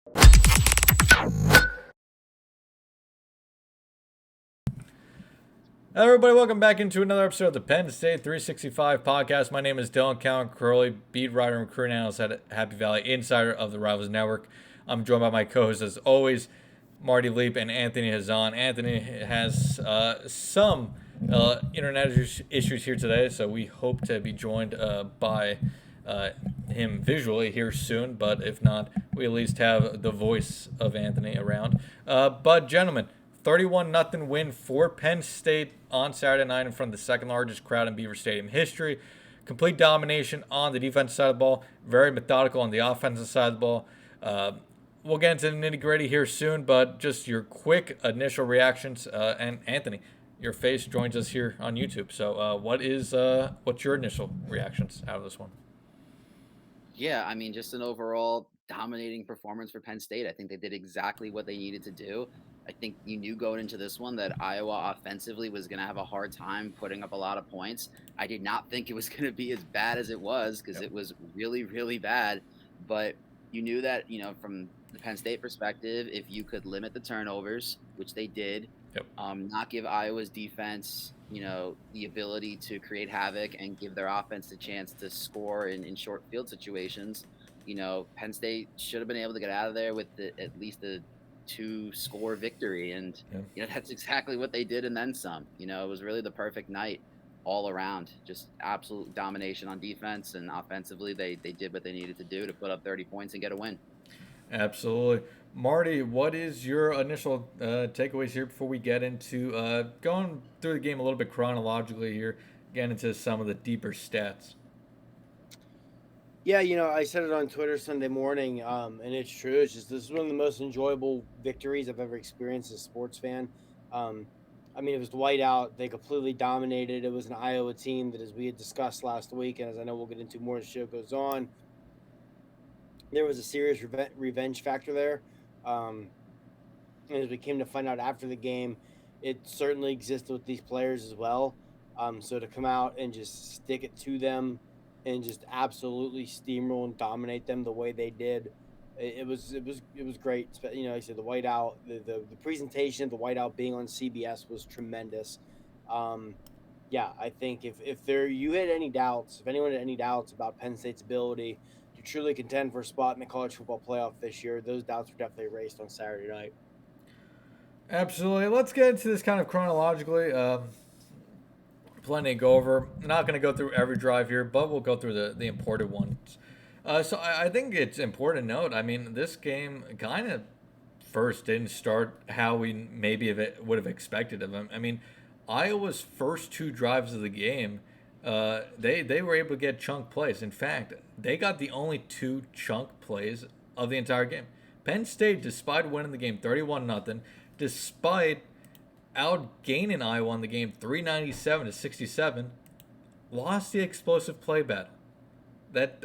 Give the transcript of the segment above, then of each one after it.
Hello, everybody, welcome back into another episode of the Penn State 365 podcast. My name is Dylan Cowan Curley, beat writer and recruiting analyst at Happy Valley, insider of the Rivals Network. I'm joined by my co-hosts, as always, Marty Leap and Anthony Hazan. Anthony has some internet issues here today, so we hope to be joined by him visually here soon, but if not, we at least have the voice of Anthony around. But gentlemen, 31-0 win for Penn State on Saturday night in front of the second largest crowd in Beaver Stadium history. Complete domination on the defensive side of the ball, very methodical on the offensive side of the ball. We'll get into the nitty-gritty here soon, but just your quick initial reactions. And Anthony, your face joins us here on YouTube. So what's your initial reactions out of this one? Yeah, I mean, just an overall dominating performance for Penn State. I think they did exactly what they needed to do. I think you knew going into this one that Iowa offensively was going to have a hard time putting up a lot of points. I did not think it was going to be as bad as it was because it was really, really bad. But you knew that, from the Penn State perspective, if you could limit the turnovers, which they did, not give Iowa's defense, the ability to create havoc and give their offense the chance to score in short field situations, Penn State should have been able to get out of there with at least a 2-score victory. And, that's exactly what they did and then some. It was really the perfect night all around. Just absolute domination on defense, and offensively they did what they needed to do to put up 30 points and get a win. Absolutely. Marty, what is your initial takeaways here before we get into going through the game a little bit chronologically here, getting into some of the deeper stats? Yeah, I said it on Twitter Sunday morning, and it's true. It's just this is one of the most enjoyable victories I've ever experienced as a sports fan. It was the whiteout. They completely dominated. It was an Iowa team that, as we had discussed last week, and as I know we'll get into more as the show goes on, there was a serious revenge factor there. And as we came to find out after the game, it certainly existed with these players as well. So to come out and just stick it to them and just absolutely steamroll and dominate them the way they did, it was great. Like I said, the whiteout, the presentation of the whiteout being on CBS was tremendous. I think if you had any doubts, if anyone had any doubts about Penn State's ability to truly contend for a spot in the college football playoff this year, those doubts were definitely erased on Saturday night. Absolutely. Let's get into this kind of chronologically. Plenty to go over. I'm not going to go through every drive here, but we'll go through the important ones. So I think it's important to note, this game kind of first didn't start how we maybe would have expected of them. Iowa's first two drives of the game, they were able to get chunk plays. In fact, they got the only two chunk plays of the entire game. Penn State, despite winning the game 31-0, despite outgaining Iowa in the game 397-67, lost the explosive play battle.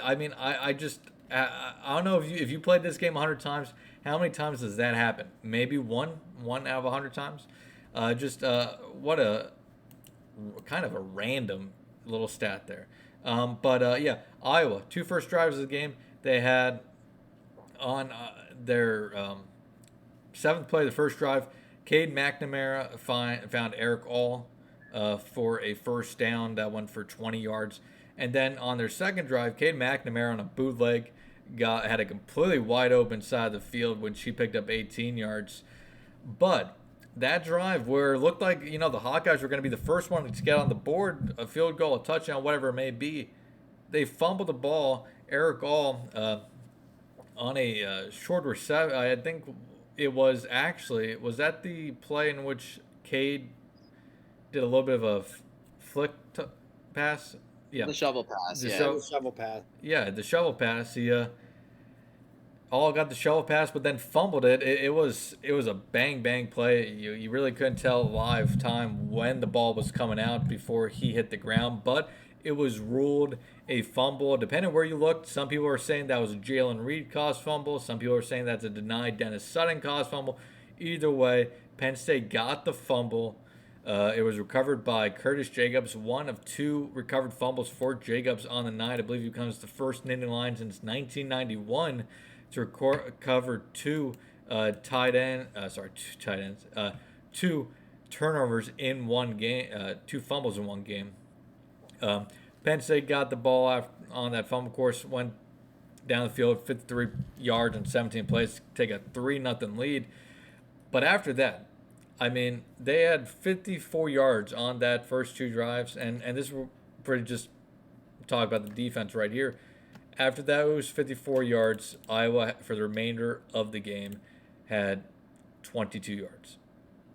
I don't know if you played this game 100 times, how many times does that happen? Maybe one out of 100 times. What a kind of a random little stat there. Iowa, two first drives of the game, they had on their seventh play of the first drive, Cade McNamara found Eric All for a first down that went for 20 yards. And then on their second drive, Cade McNamara on a bootleg had a completely wide open side of the field when she picked up 18 yards. But that drive where it looked like, the Hawkeyes were going to be the first one to get on the board, a field goal, a touchdown, whatever it may be, they fumbled the ball. Eric All on a short reception, I think was that the play in which Cade did a little bit of a flick pass? Yeah. The shovel pass. The shovel pass. Yeah, the shovel pass. He all got the shovel pass, but then fumbled it. It was a bang play. You really couldn't tell live time when the ball was coming out before he hit the ground, but it was ruled a fumble. Depending where you looked, some people are saying that was a Jalen Reed caused fumble. Some people are saying that's a denied Dennis Sutton caused fumble. Either way, Penn State got the fumble. It was recovered by Curtis Jacobs, one of two recovered fumbles for Jacobs on the night. I believe he becomes the first Nittany Lions since 1991 to recover two two tight ends, two turnovers in one game, two fumbles in one game. Penn State got the ball on that fumble course, went down the field 53 yards and 17 plays, take a 3-0 lead. But after that, I mean, they had 54 yards on that first two drives, and this will pretty just talk about the defense right here. After that, it was 54 yards. Iowa, for the remainder of the game, had 22 yards.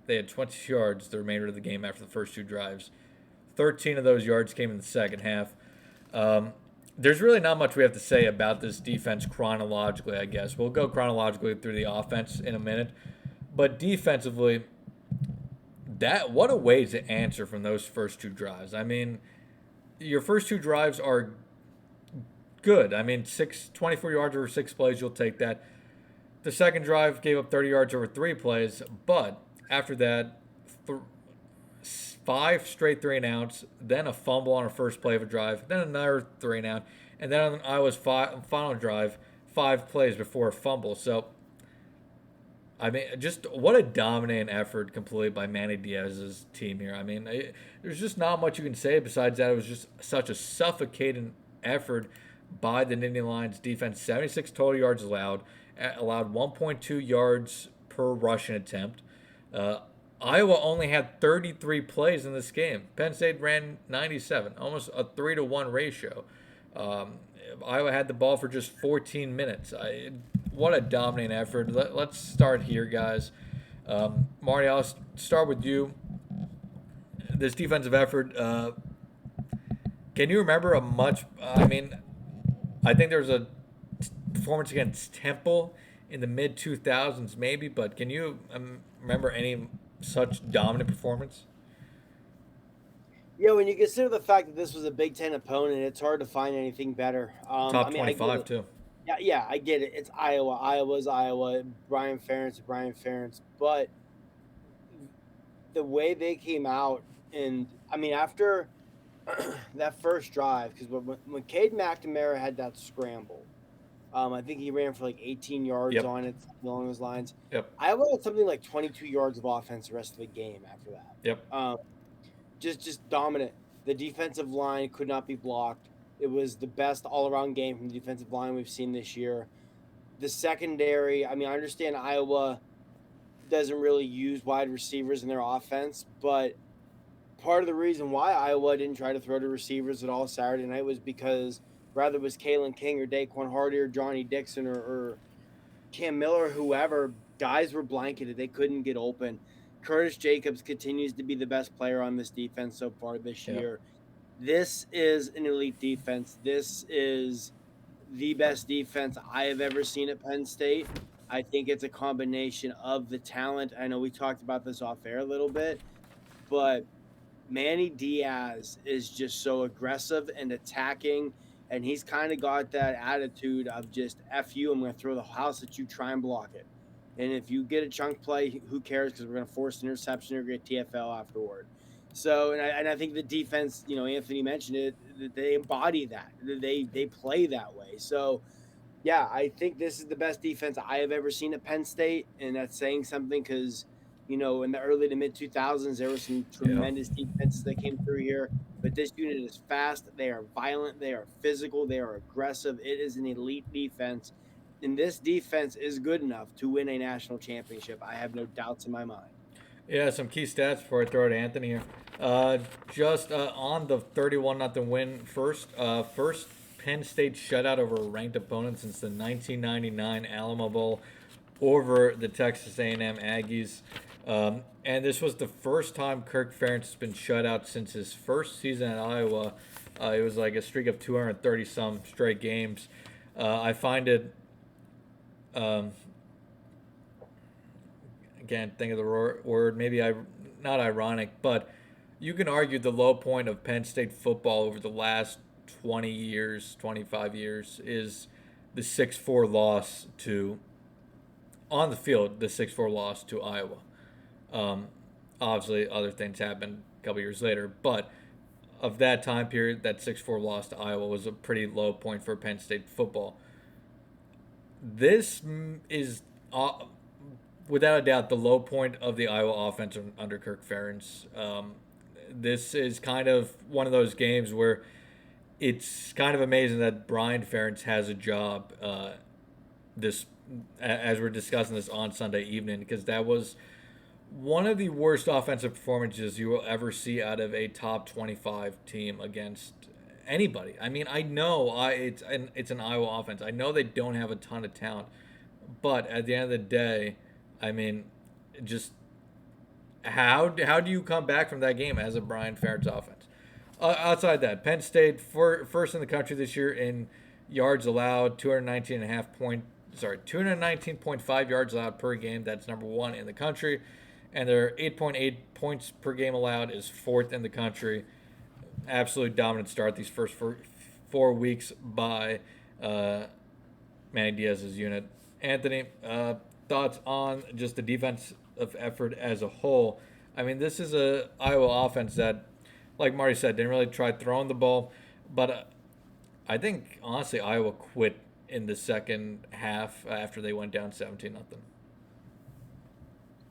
They had 22 yards the remainder of the game after the first two drives. 13 of those yards came in the second half. There's really not much we have to say about this defense chronologically, I guess. We'll go chronologically through the offense in a minute. But defensively, what a way to answer from those first two drives. I mean, your first two drives are good. I mean, 24 yards over 6 plays, you'll take that. The second drive gave up 30 yards over 3 plays, but after that, 5 straight 3-and-outs, then a fumble on a first play of a drive, then another 3-and-out, and then on Iowa's final drive, 5 plays before a fumble. So, I mean, just what a dominant effort completely by Manny Diaz's team here. I mean, there's just not much you can say besides that. It was just such a suffocating effort by the Nittany Lions defense. 76 total yards allowed 1.2 yards per rushing attempt. Iowa only had 33 plays in this game. Penn State ran 97, almost a 3-to-1 ratio. Iowa had the ball for just 14 minutes. What a dominating effort. Let's start here, guys. Marty, I'll start with you. This defensive effort, can you remember I think there was a performance against Temple in the mid-2000s maybe, but can you remember any such dominant performance? Yeah, when you consider the fact that this was a Big Ten opponent, it's hard to find anything better. Top 25 too. Yeah, I get it. It's Iowa. Iowa's Iowa. Brian Ferentz. But the way they came out, and I mean, after that first drive, because when Cade McNamara had that scramble, I think he ran for like 18 yards on it along those lines. Yep. Iowa had something like 22 yards of offense the rest of the game after that. Yep. Just dominant. The defensive line could not be blocked. It was the best all-around game from the defensive line we've seen this year. The secondary, I mean, I understand Iowa doesn't really use wide receivers in their offense, but part of the reason why Iowa didn't try to throw to receivers at all Saturday night was because whether it was Kalen King or Daquan Hardy or Johnny Dixon or Cam Miller, whoever, guys were blanketed. They couldn't get open. Curtis Jacobs continues to be the best player on this defense so far this year. This is an elite defense. This is the best defense I have ever seen at Penn State. I think it's a combination of the talent. I know we talked about this off air a little bit, but Manny Diaz is just so aggressive and attacking, and he's kind of got that attitude of just F you, I'm going to throw the house at you, try and block it. And if you get a chunk play, who cares, because we're going to force an interception or get TFL afterward. So, and I think the defense, Anthony mentioned it, they embody that. They play that way. So, yeah, I think this is the best defense I have ever seen at Penn State, and that's saying something because, in the early to mid-2000s, there were some tremendous defenses that came through here. But this unit is fast. They are violent. They are physical. They are aggressive. It is an elite defense. And this defense is good enough to win a national championship. I have no doubts in my mind. Yeah, some key stats before I throw it to Anthony here. Just on the 31-0 win, first Penn State shutout over a ranked opponent since the 1999 Alamo Bowl over the Texas A&M Aggies. And this was the first time Kirk Ferentz has been shut out since his first season at Iowa. It was like a streak of 230-some straight games. I find it... can't think of the word, maybe not ironic, but you can argue the low point of Penn State football over the last 20 years, 25 years is the 6-4 loss on the field, the 6-4 loss to Iowa. Obviously, other things happened a couple years later, but of that time period, that 6-4 loss to Iowa was a pretty low point for Penn State football. this is without a doubt the low point of the Iowa offense under Kirk Ferentz. This is kind of one of those games where it's kind of amazing that Brian Ferentz has a job. This, as we're discussing this on Sunday evening, because that was one of the worst offensive performances you will ever see out of a top 25 team against anybody. I mean, I know it's an Iowa offense. I know they don't have a ton of talent, but at the end of the day, I mean, just how do you come back from that game as a Brian Ferentz offense? Outside that, Penn State first in the country this year in yards allowed, 219.5 yards allowed per game. That's number one in the country, and their 8.8 points per game allowed is fourth in the country. Absolutely dominant start these first 4 weeks by Manny Diaz's unit. Anthony, thoughts on just the defensive effort as a whole? I mean, this is a Iowa offense that, like Marty said, didn't really try throwing the ball, but I think honestly Iowa quit in the second half after they went down 17-0.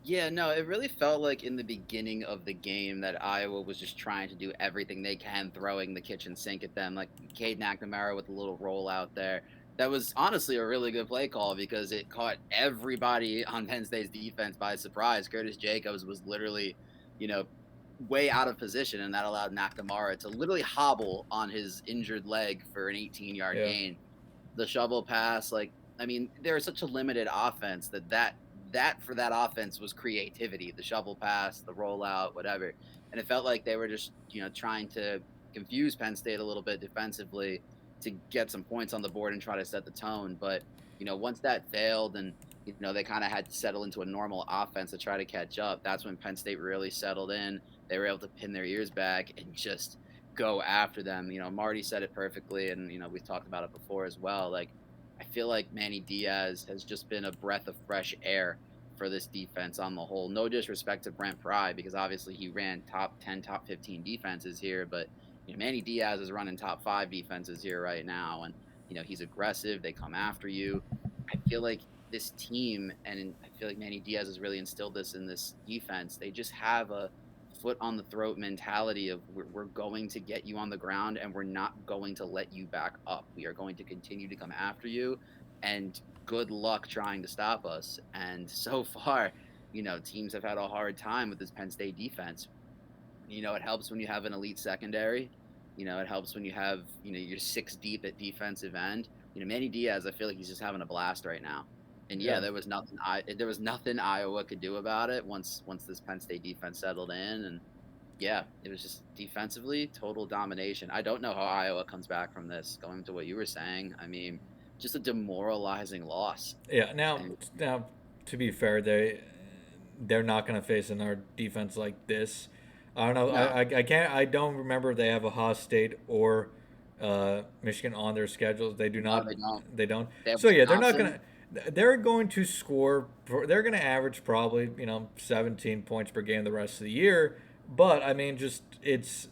Yeah, no, it really felt like in the beginning of the game that Iowa was just trying to do everything they can, throwing the kitchen sink at them. Like Cade McNamara with a little roll out there. That was honestly a really good play call because it caught everybody on Penn State's defense by surprise. Curtis Jacobs was literally, way out of position, and that allowed McNamara to literally hobble on his injured leg for an 18-yard gain. The shovel pass, there was such a limited offense that for that offense was creativity. The shovel pass, the rollout, whatever. And it felt like they were just, trying to confuse Penn State a little bit defensively to get some points on the board and try to set the tone. But, once that failed and, they kind of had to settle into a normal offense to try to catch up, that's when Penn State really settled in. They were able to pin their ears back and just go after them. Marty said it perfectly, and, we've talked about it before as well. Like, I feel like Manny Diaz has just been a breath of fresh air for this defense on the whole. No disrespect to Brent Pry, because obviously he ran top 10, top 15 defenses here, but Manny Diaz is running top 5 defenses here right now, and he's aggressive. They come after you. I feel like this team, and I feel like Manny Diaz has really instilled this in this defense. They just have a foot on the throat mentality of we're going to get you on the ground and we're not going to let you back up. We are going to continue to come after you, and good luck trying to stop us. And so far, teams have had a hard time with this Penn State defense. It helps when you have an elite secondary. It helps when you have, you're 6 deep at defensive end. Manny Diaz, I feel like he's just having a blast right now. And there was nothing Iowa could do about it once this Penn State defense settled in. And it was just defensively total domination. I don't know how Iowa comes back from this. Going to what you were saying, I mean, just a demoralizing loss. Yeah. Now, to be fair, they're not going to face another defense like this. I don't know. No. I can't. I don't remember if they have Ohio State or Michigan on their schedules. They do not. No, they don't. So they're not going to. They're going to score. They're going to average probably 17 points per game the rest of the year. But I mean, it's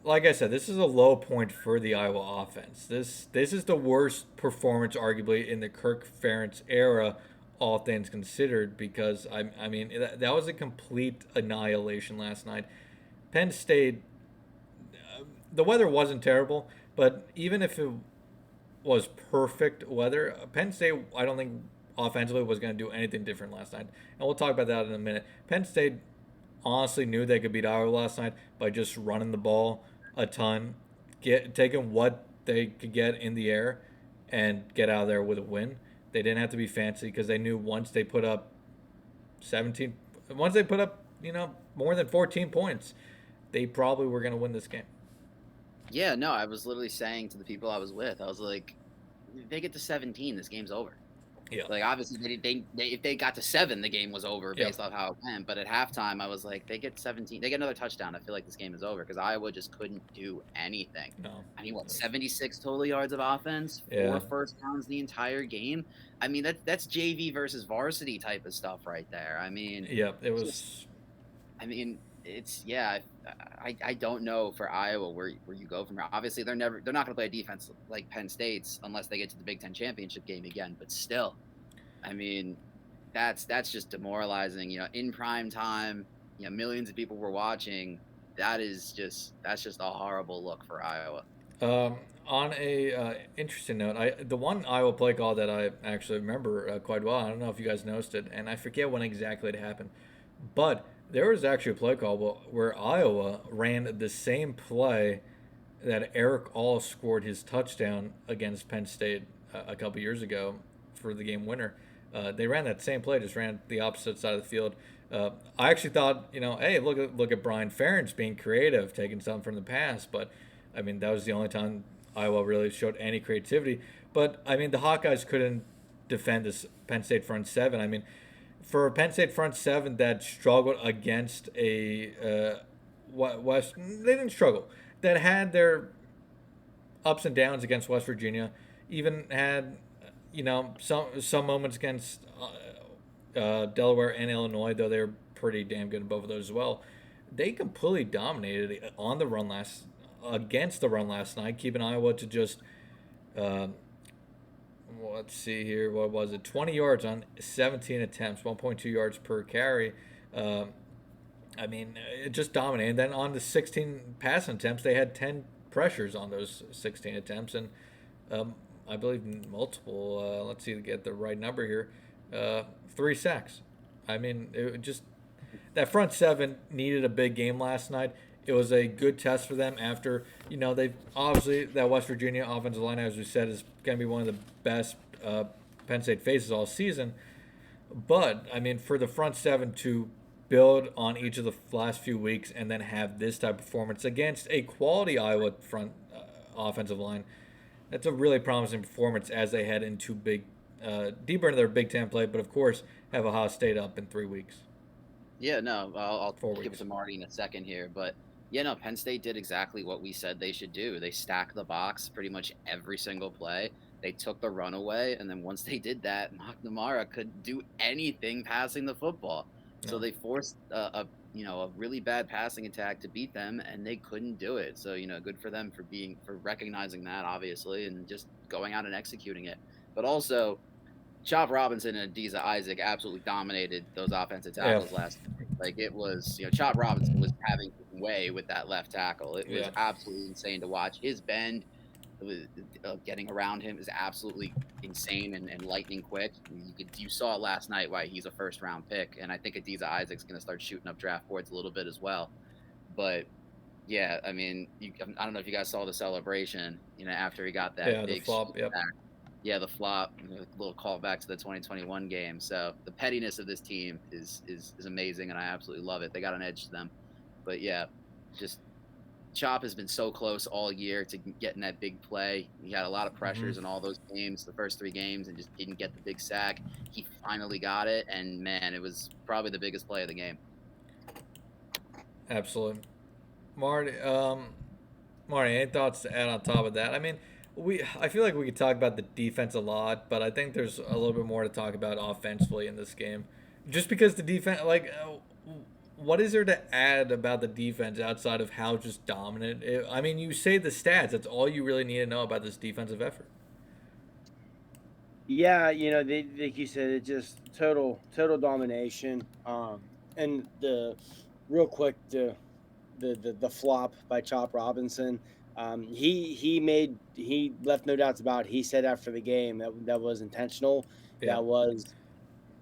like I said, this is a low point for the Iowa offense. This is the worst performance arguably in the Kirk Ferentz era, all things considered, because I mean that was a complete annihilation last night. Penn State, the weather wasn't terrible, but even if it was perfect weather, Penn State, I don't think offensively was going to do anything different last night, and we'll talk about that in a minute. Penn State honestly knew they could beat Iowa last night by just running the ball a ton, taking what they could get in the air, and get out of there with a win. They didn't have to be fancy because they knew once they put up more than 14 points, they probably were going to win this game. Yeah, no, I was literally saying to the people I was with, I was like, if they get to 17, this game's over. Yeah. Like, obviously, they if they got to 7, the game was over based off how it went. But at halftime, I was like, they get 17, they get another touchdown, I feel like this game is over, because Iowa just couldn't do anything. No. I mean, 76 total yards of offense, 4 first downs the entire game. I mean, that's JV versus varsity type of stuff right there. I mean, it was. I mean, it's yeah. I don't know for Iowa where you go from here. Obviously, they're not going to play a defense like Penn State's unless they get to the Big Ten championship game again. But still, I mean, that's just demoralizing. In prime time, millions of people were watching. That's just a horrible look for Iowa. Um, on a interesting note, the one Iowa play call that I actually remember quite well. I don't know if you guys noticed it, and I forget when exactly it happened, but there was actually a play call where Iowa ran the same play that Eric All scored his touchdown against Penn State a couple years ago for the game winner. They ran that same play, just ran the opposite side of the field. I actually thought, hey, look at Brian Ferentz being creative, taking something from the past, but I mean, that was the only time Iowa really showed any creativity. But I mean, the Hawkeyes couldn't defend this Penn State front seven. I mean, for a Penn State front seven that struggled against a West, they didn't struggle. That had their ups and downs against West Virginia, even had some moments against Delaware and Illinois, though they were pretty damn good in both of those as well. They completely dominated on the run against the run last night, keeping Iowa to just uh, let's see here, what was it? 20 yards on 17 attempts, 1.2 yards per carry. I mean, it just dominated. And then on the 16 passing attempts, they had 10 pressures on those 16 attempts, and I believe multiple. Let's see to get the right number here. 3 sacks. I mean, it just that front seven needed a big game last night. It was a good test for them after, they've obviously that West Virginia offensive line, as we said, is going to be one of the best Penn State faces all season. But, I mean, for the front seven to build on each of the last few weeks and then have this type of performance against a quality Iowa front offensive line, that's a really promising performance as they head into deeper into their Big Ten play, but of course have Ohio State up in 3 weeks. Yeah, no, I'll 4 give it weeks. to Marty in a second here, but yeah, no, Penn State did exactly what we said they should do. They stacked the box pretty much every single play. They took the run away, and then once they did that, McNamara couldn't do anything passing the football. So No. they forced a really bad passing attack to beat them, and they couldn't do it. So good for them for recognizing that, obviously, and just going out and executing it. But also, Chop Robinson and Adiza Isaac absolutely dominated those offensive Yeah. tackles last night. Like it was, Chop Robinson was having his way with that left tackle. It was Yeah. absolutely insane to watch. His bend, getting around him is absolutely insane and lightning quick. You saw it last night why he's a first round pick, and I think Adiza Isaac's going to start shooting up draft boards a little bit as well. But yeah, I mean, I don't know if you guys saw the celebration, after he got that The big flop. Yep. back. Yeah, the flop, a little callback to the 2021 game. So the pettiness of this team is amazing, and I absolutely love it. They got an edge to them. But yeah, just Chop has been so close all year to getting that big play. He had a lot of pressures in all those games, the first 3 games, and just didn't get the big sack. He finally got it, and man, it was probably the biggest play of the game. Absolutely. Marty, any thoughts to add on top of that? I mean, I feel like we could talk about the defense a lot, but I think there's a little bit more to talk about offensively in this game. Just because the defense, what is there to add about the defense outside of how just dominant? I mean, you say the stats. That's all you really need to know about this defensive effort. Yeah, like you said, it just total domination. And the real quick the flop by Chop Robinson. He left no doubts about it. He said after the game that was intentional. Yeah. That was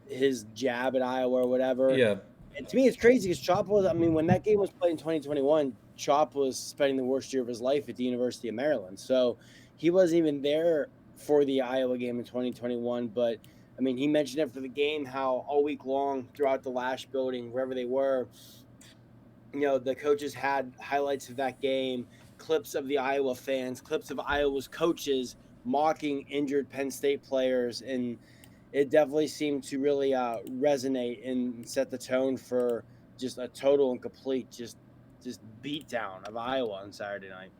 his jab at Iowa or whatever. Yeah. And to me, it's crazy because Chop was. I mean, when that game was played in 2021, Chop was spending the worst year of his life at the University of Maryland. So he wasn't even there for the Iowa game in 2021. But I mean, he mentioned after the game how all week long throughout the Lash building, wherever they were, the coaches had highlights of that game, clips of the Iowa fans, clips of Iowa's coaches mocking injured Penn State players, and it definitely seemed to really resonate and set the tone for just a total and complete just beatdown of Iowa on Saturday night.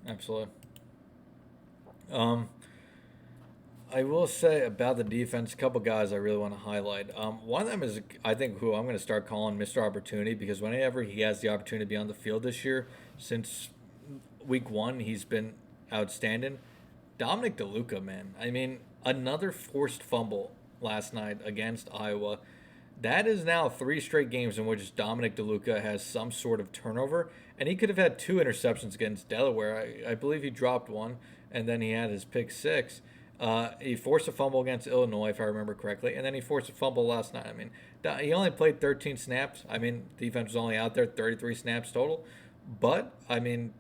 Absolutely. I will say about the defense, a couple guys I really want to highlight. One of them is, I think, who I'm going to start calling Mr. Opportunity, because whenever he has the opportunity to be on the field this year, since week one, he's been outstanding. Dominic DeLuca, man. I mean, another forced fumble last night against Iowa. That is now 3 straight games in which Dominic DeLuca has some sort of turnover, and he could have had 2 interceptions against Delaware. I believe he dropped one, and then he had his pick six. He forced a fumble against Illinois, if I remember correctly, and then he forced a fumble last night. I mean, he only played 13 snaps. I mean, defense was only out there 33 snaps total. But, I mean,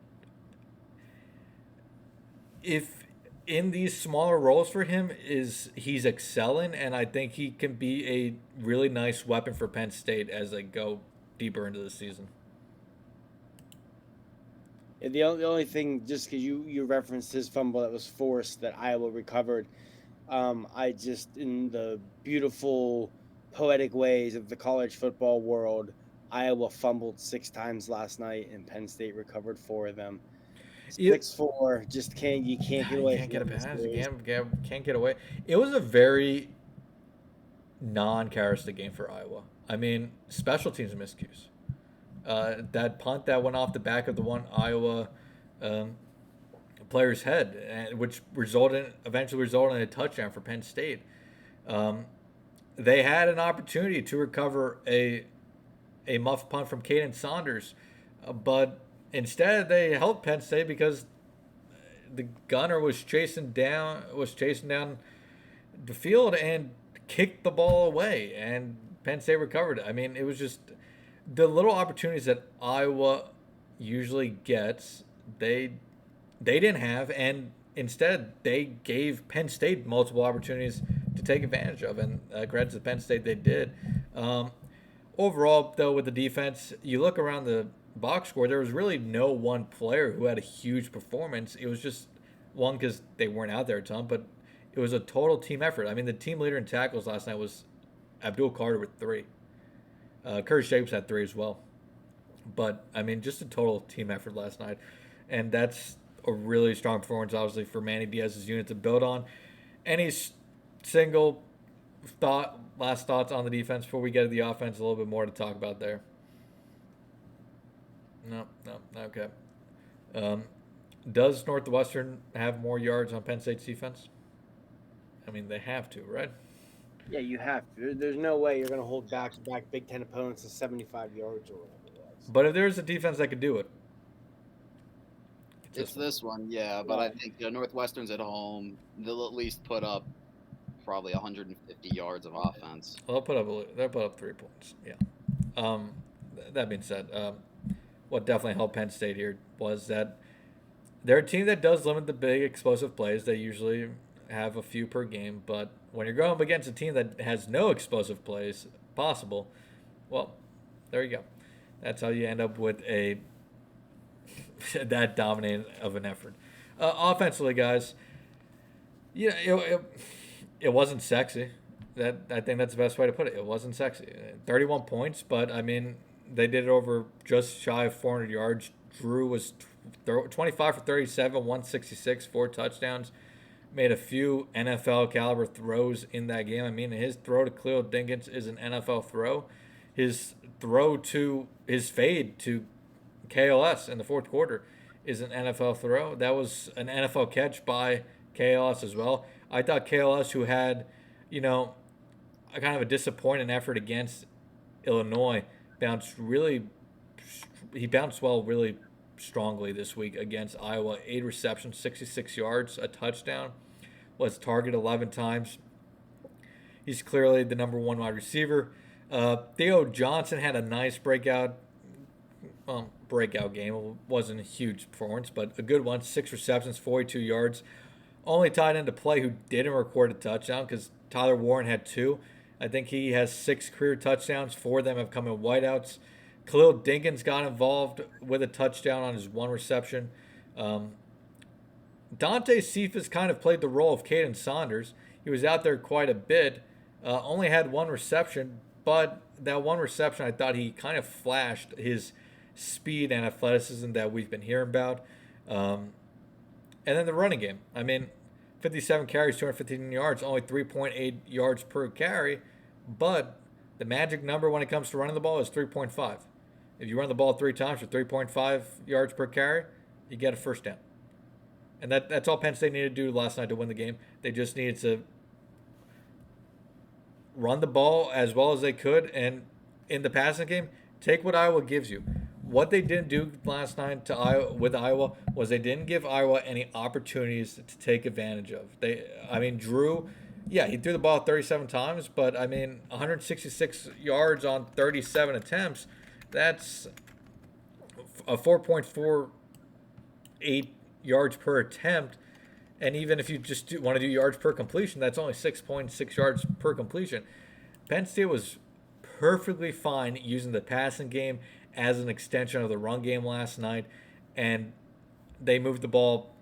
if in these smaller roles for him he's excelling, and I think he can be a really nice weapon for Penn State as they go deeper into the season. Yeah, the only thing, just because you referenced his fumble that was forced that Iowa recovered, I just, in the beautiful poetic ways of the college football world, Iowa fumbled 6 times last night and Penn State recovered 4 of them. 6-4, just can't get away. Can't get a pass. Can't get away. It was a very non-characteristic game for Iowa. I mean, special teams miscues. That punt that went off the back of the one Iowa player's head, which eventually resulted in a touchdown for Penn State. They had an opportunity to recover a muff punt from Caden Saunders, but instead they helped Penn State because the gunner was chasing down the field and kicked the ball away, and Penn State recovered it. I mean, it was just the little opportunities that Iowa usually gets, they didn't have, and instead they gave Penn State multiple opportunities to take advantage of, and credit to Penn State, they did. Overall, though, with the defense, you look around the box score, there was really no one player who had a huge performance. It was just one because they weren't out there a ton, but it was a total team effort. I mean, the team leader in tackles last night was Abdul Carter with 3. Curtis Jacobs had 3 as well. But, I mean, just a total team effort last night. And that's a really strong performance, obviously, for Manny Diaz's unit to build on. Any single last thoughts on the defense before we get to the offense? A little bit more to talk about there. No, okay. Does Northwestern have more yards on Penn State's defense? I mean, they have to, right? Yeah, you have to. There's no way you're going to hold back-to-back Big Ten opponents to 75 yards or whatever it was. But if there's a defense that could do it, it's this one, yeah. But I think Northwestern's at home. They'll at least put up probably 150 yards of offense. Well, they'll put up 3 points. Yeah. That being said, what definitely helped Penn State here was that they're a team that does limit the big explosive plays. They usually have a few per game, but when you're going up against a team that has no explosive plays possible, well, there you go. That's how you end up with that dominating of an effort. Offensively, guys, it wasn't sexy. I think that's the best way to put it. It wasn't sexy. 31 points, but I mean, they did it over just shy of 400 yards. Drew was 25 for 37, 166, 4 touchdowns. Made a few NFL caliber throws in that game. I mean, his throw to Khalil Dinkins is an NFL throw. His fade to KLS in the fourth quarter is an NFL throw. That was an NFL catch by KLS as well. I thought KLS, who had, a kind of a disappointing effort against Illinois, bounced well really strongly this week against Iowa. 8 receptions, 66 yards, a touchdown, was targeted 11 times. He's clearly the number 1 wide receiver. Theo Johnson had a nice breakout game. It wasn't a huge performance, but a good one. 6 receptions, 42 yards. Only tied into play who didn't record a touchdown because Tyler Warren had 2. I think he has 6 career touchdowns. 4 of them have come in whiteouts. Khalil Dinkins got involved with a touchdown on his 1 reception. Dante Cephas kind of played the role of Caden Saunders. He was out there quite a bit. Only had 1 reception, but that 1 reception, I thought he kind of flashed his speed and athleticism that we've been hearing about. And then the running game. I mean, 57 carries, 215 yards, only 3.8 yards per carry. But the magic number when it comes to running the ball is 3.5. If you run the ball 3 times for 3.5 yards per carry, you get a first down. And that's all Penn State needed to do last night to win the game. They just needed to run the ball as well as they could, and in the passing game, take what Iowa gives you. What they didn't do last night with Iowa was they didn't give Iowa any opportunities to take advantage of. Drew, yeah, he threw the ball 37 times, but 166 yards on 37 attempts. That's a 4.48 yards per attempt. And even if you just want to do yards per completion, that's only 6.6 yards per completion. Penn State was perfectly fine using the passing game as an extension of the run game last night, and they moved the ball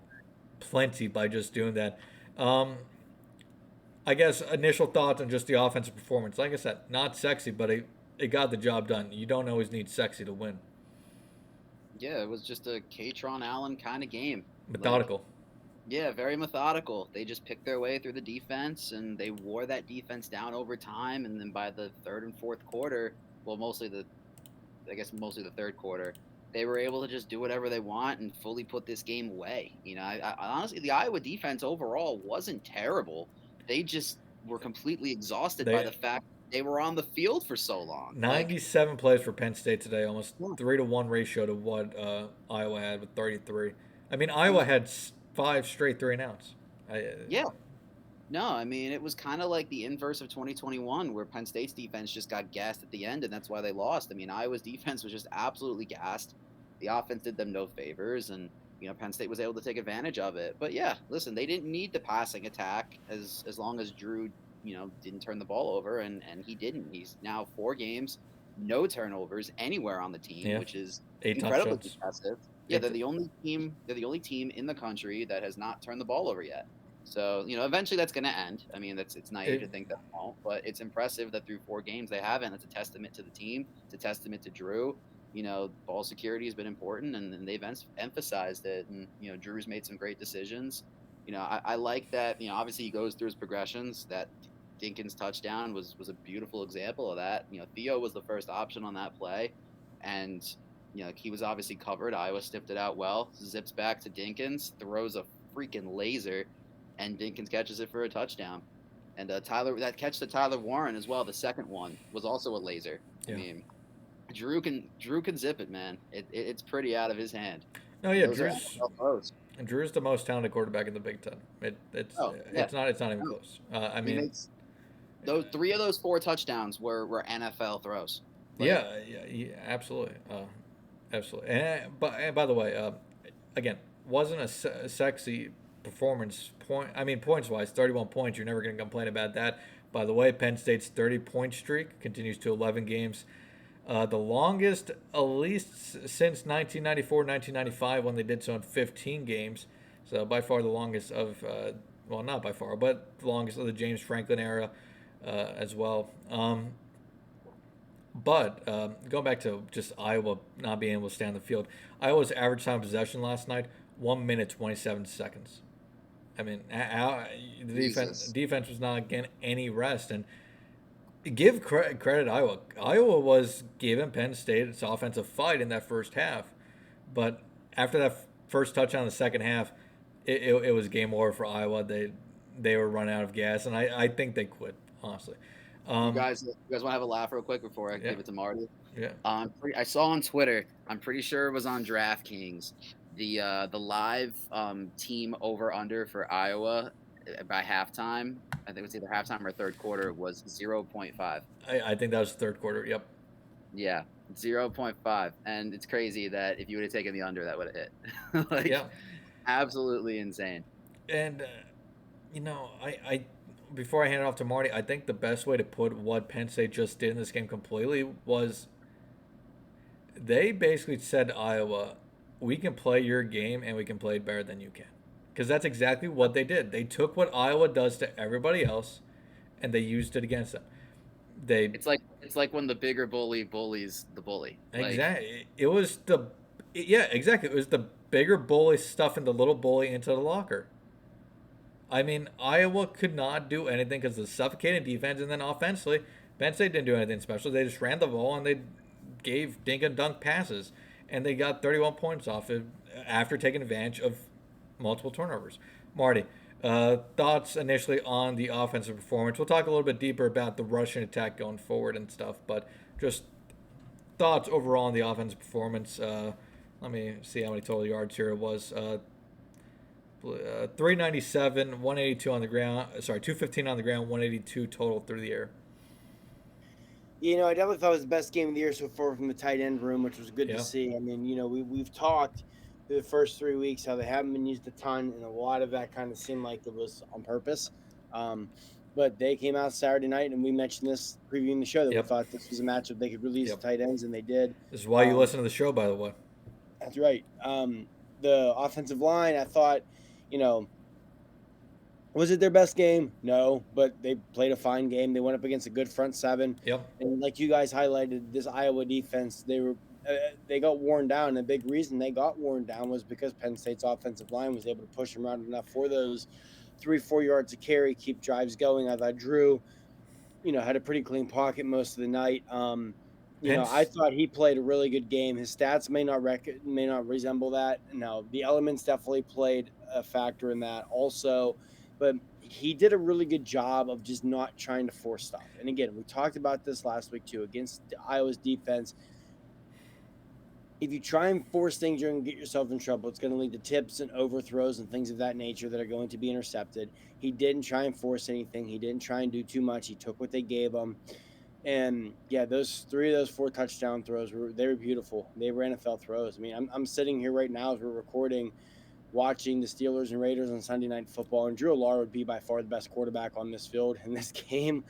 plenty by just doing that. I guess initial thoughts on just the offensive performance. Like I said, not sexy, but it got the job done. You don't always need sexy to win. Yeah, it was just a Katron Allen kind of game. Methodical. Yeah, very methodical. They just picked their way through the defense, and they wore that defense down over time. And then by the third and fourth quarter, well, mostly the third quarter, they were able to just do whatever they want and fully put this game away. I honestly, the Iowa defense overall wasn't terrible. They just were completely exhausted by the fact they were on the field for so long. 97 plays for Penn State today, almost 3-to-1 ratio to what Iowa had with 33. Iowa had 5 straight 3-and-outs. No, it was kind of like the inverse of 2021, where Penn State's defense just got gassed at the end, and that's why they lost. Iowa's defense was just absolutely gassed. The offense did them no favors, and Penn State was able to take advantage of it. But yeah, listen, they didn't need the passing attack as long as Drew, didn't turn the ball over, and he didn't. He's now 4 games, no turnovers anywhere on the team, which is 8 incredibly touchdowns. impressive. Yeah, they're the only team in the country that has not turned the ball over yet. So, eventually that's going to end. It's naive to think that it won't, but it's impressive that through 4 games they haven't. It's a testament to the team. It's a testament to Drew. Ball security has been important, and they've emphasized it. And, Drew's made some great decisions. I like that, obviously he goes through his progressions. That Dinkins touchdown was a beautiful example of that. Theo was the first option on that play, and he was obviously covered. Iowa stiffed it out well, zips back to Dinkins, throws a freaking laser, and Dinkins catches it for a touchdown. And that catch to Tyler Warren as well, the second one, was also a laser. Yeah. Drew can zip it, man. It's pretty out of his hand. No, yeah, Drew's the most talented quarterback in the Big Ten. It's not even close. Those 3 of those 4 touchdowns were NFL throws. Yeah, absolutely. Absolutely. And by the way, again, wasn't a sexy performance points-wise, 31 points. You're never going to complain about that. By the way, Penn State's 30-point streak continues to 11 games. The longest, at least since 1994, 1995, when they did so in 15 games. So by far the longest of, not by far, but the longest of the James Franklin era as well. But going back to just Iowa not being able to stay on the field, Iowa's average time of possession last night, 1 minute, 27 seconds. The defense was not getting any rest. And give credit Iowa. Iowa was giving Penn State its offensive fight in that first half. But after that first touchdown in the second half, it was game over for Iowa. They were running out of gas, and I think they quit, honestly. You guys want to have a laugh real quick before I give it to Marty? Yeah. I saw on Twitter, I'm pretty sure it was on DraftKings, the live team over-under for Iowa by halftime, I think it was either halftime or third quarter, was 0.5. I think that was the third quarter, yep. Yeah, 0.5. And it's crazy that if you would have taken the under, that would have hit. Absolutely insane. And, I before I hand it off to Marty, I think the best way to put what Penn State just did in this game completely was they basically said to Iowa, we can play your game and we can play it better than you can. Because that's exactly what they did. They took what Iowa does to everybody else and they used it against them. It's like when the bigger bully bullies the bully. Exactly. It was exactly. It was the bigger bully stuffing the little bully into the locker. I mean, Iowa could not do anything because of the suffocating defense, and then offensively, Penn State didn't do anything special. They just ran the ball and they gave dink and dunk passes, and they got 31 points off it after taking advantage of multiple turnovers. Marty, thoughts initially on the offensive performance? We'll talk a little bit deeper about the rushing attack going forward and stuff, but just thoughts overall on the offensive performance. Let me see how many total yards here it was. 397, 182 on the ground. Sorry, 215 on the ground, 182 total through the air. I definitely thought it was the best game of the year so far from the tight end room, which was good to Yeah. see. I mean, we've talked through the first 3 weeks how they haven't been used a ton, and a lot of that kind of seemed like it was on purpose. But they came out Saturday night, and we mentioned this previewing the show that we thought this was a matchup they could release the tight ends, and they did. This is why you listen to the show, by the way. That's right. The offensive line, I thought, was it their best game? No, but they played a fine game. They went up against a good front seven. Yep. And like you guys highlighted, this Iowa defense, they got worn down. And the big reason they got worn down was because Penn State's offensive line was able to push them around enough for those 3-4 yards of carry, keep drives going. I thought Drew, had a pretty clean pocket most of the night. I thought he played a really good game. His stats may not resemble that. No, the elements definitely played a factor in that also. But he did a really good job of just not trying to force stuff. And again, we talked about this last week too, against Iowa's defense. If you try and force things, you're going to get yourself in trouble. It's going to lead to tips and overthrows and things of that nature that are going to be intercepted. He didn't try and force anything. He didn't try and do too much. He took what they gave him. And yeah, those 3 of those 4 touchdown throws were beautiful. They were NFL throws. I mean, I'm sitting here right now as we're recording, watching the Steelers and Raiders on Sunday Night Football, and Drew Allar would be by far the best quarterback on this field in this game.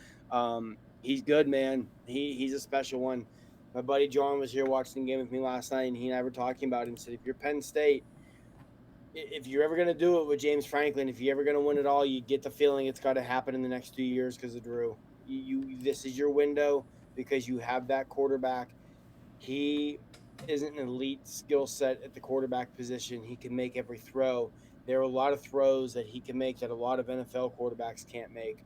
He's good, man. He's a special one. My buddy John was here watching the game with me last night, and he and I were talking about him. He said, if you're Penn State, if you're ever going to do it with James Franklin, if you're ever going to win it all, you get the feeling it's got to happen in the next 2 years because of Drew. This is your window because you have that quarterback. He isn't an elite skill set at the quarterback position. He can make every throw. There are a lot of throws that he can make that a lot of NFL quarterbacks can't make.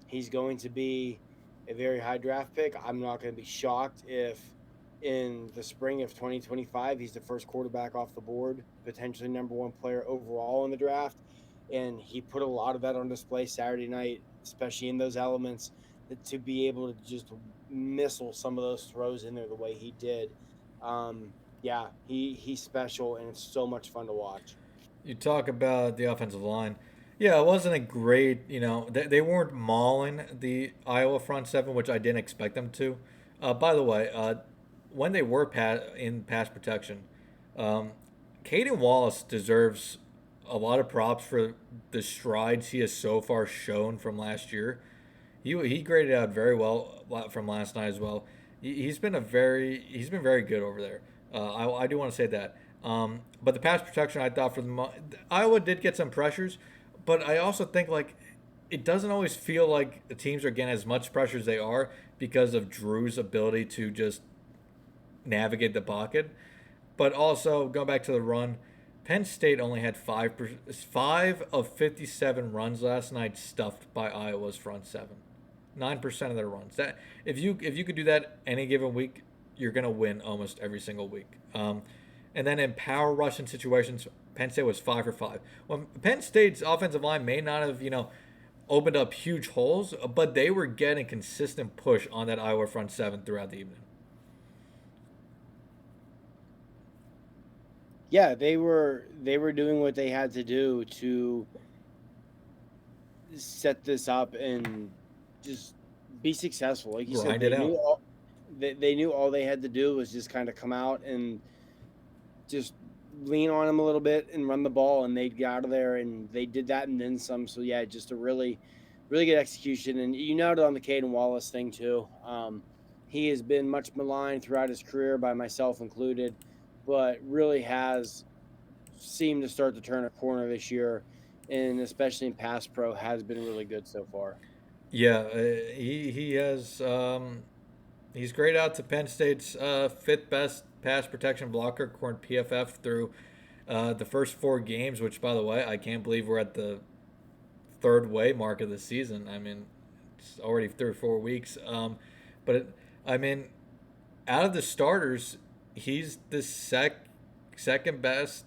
He's going to be a very high draft pick. I'm not going to be shocked if in the spring of 2025 he's the first quarterback off the board, potentially number 1 player overall in the draft. And he put a lot of that on display Saturday night, especially in those elements, to be able to just missile some of those throws in there the way he did. He's special, and it's so much fun to watch. You talk about the offensive line. Yeah, it wasn't a great, they weren't mauling the Iowa front seven, which I didn't expect them to. By the way, when they were in pass protection, Caden Wallace deserves a lot of props for the strides he has so far shown from last year. He graded out very well from last night as well. He's been very good over there. I do want to say that. But the pass protection, I thought Iowa did get some pressures, but I also think it doesn't always feel like the teams are getting as much pressure as they are because of Drew's ability to just navigate the pocket. But also going back to the run, Penn State only had 5 of 57 runs last night stuffed by Iowa's front seven. 9% of their runs. That if you could do that any given week, you're gonna win almost every single week. And then in power rushing situations, Penn State was 5 for 5. Well, Penn State's offensive line may not have opened up huge holes, but they were getting consistent push on that Iowa front seven throughout the evening. Yeah, they were doing what they had to do to set this up and just be successful. Like you said, they knew all they had to do was just kind of come out and just lean on them a little bit and run the ball, and they'd get out of there, and they did that and then some. So yeah, just a really, really good execution. And you nailed it on the Caden Wallace thing too. He has been much maligned throughout his career, by myself included, but really has seemed to start to turn a corner this year, and especially in pass pro has been really good so far. Yeah, he has. He's graded out to Penn State's 5th best pass protection blocker according to PFF through the first 4 games. Which, by the way, I can't believe we're at the third way mark of the season. I mean, it's already 3 or 4 weeks. But I mean, out of the starters, he's the second best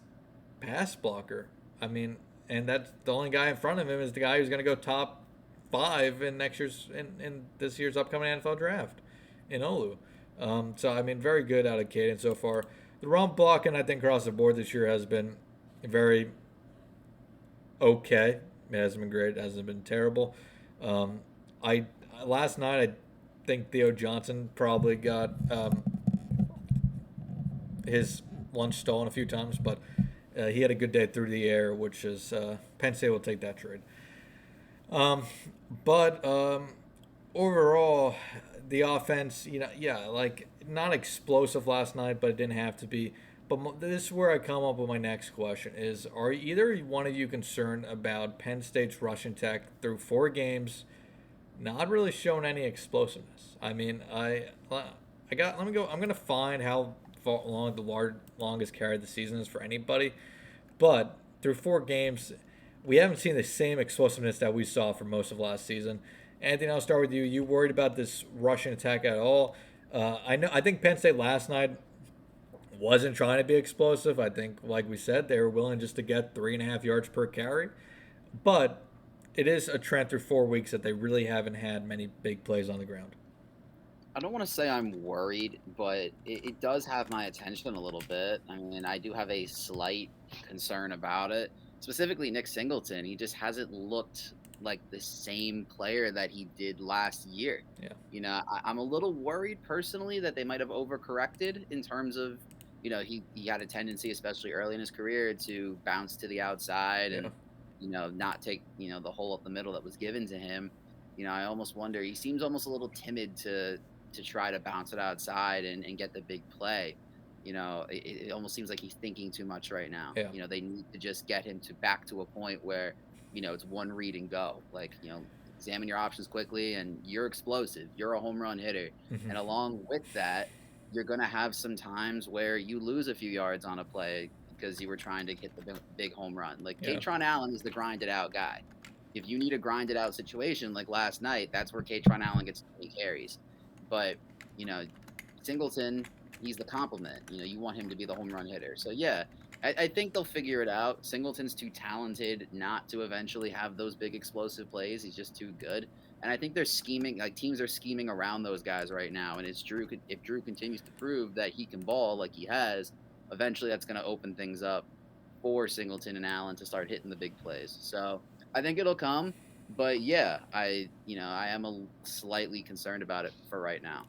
pass blocker. I mean, and that's the only guy in front of him is the guy who's going to go top 5 in in this year's upcoming NFL draft in Olu. So I mean, very good out of Caden so far. The run blocking, I think, across the board this year has been very okay. It hasn't been great. It hasn't been terrible. I last night I think Theo Johnson probably got his lunch stolen a few times, but he had a good day through the air, which is Penn State will take that trade. But overall, the offense, yeah, like not explosive last night, but it didn't have to be. But this is where I come up with my next question: is are either one of you concerned about Penn State's rushing attack through 4 games, not really showing any explosiveness? I mean, let me go. I'm gonna find how long the longest carry of the season is for anybody, but through 4 games, we haven't seen the same explosiveness that we saw for most of last season. Anthony, I'll start with you. You worried about this rushing attack at all? I think Penn State last night wasn't trying to be explosive. I think, like we said, they were willing just to get 3.5 yards per carry. But it is a trend through 4 weeks that they really haven't had many big plays on the ground. I don't want to say I'm worried, but it does have my attention a little bit. I mean, I do have a slight concern about it. Specifically, Nick Singleton. He just hasn't looked like the same player that he did last year. Yeah. I'm a little worried personally that they might have overcorrected in terms of, he had a tendency, especially early in his career, to bounce to the outside and, not take, the hole up the middle that was given to him. I almost wonder, he seems almost a little timid to try to bounce it outside and get the big play. It almost seems like he's thinking too much right now. Yeah. They need to just get him back to a point where, it's one read and go. Like, examine your options quickly, and you're explosive. You're a home run hitter. Mm-hmm. And along with that, you're going to have some times where you lose a few yards on a play because you were trying to hit the big home run. Like, Yeah. Katron Allen is the grinded out guy. If you need a grinded out situation like last night, that's where Katron Allen gets 20 carries. But, Singleton, he's the complement. You want him to be the home run hitter. So, yeah, I think they'll figure it out. Singleton's too talented not to eventually have those big explosive plays. He's just too good. And I think they're scheming, like teams are scheming around those guys right now. And if Drew continues to prove that he can ball like he has, eventually that's going to open things up for Singleton and Allen to start hitting the big plays. So I think it'll come. But yeah, I am slightly concerned about it for right now.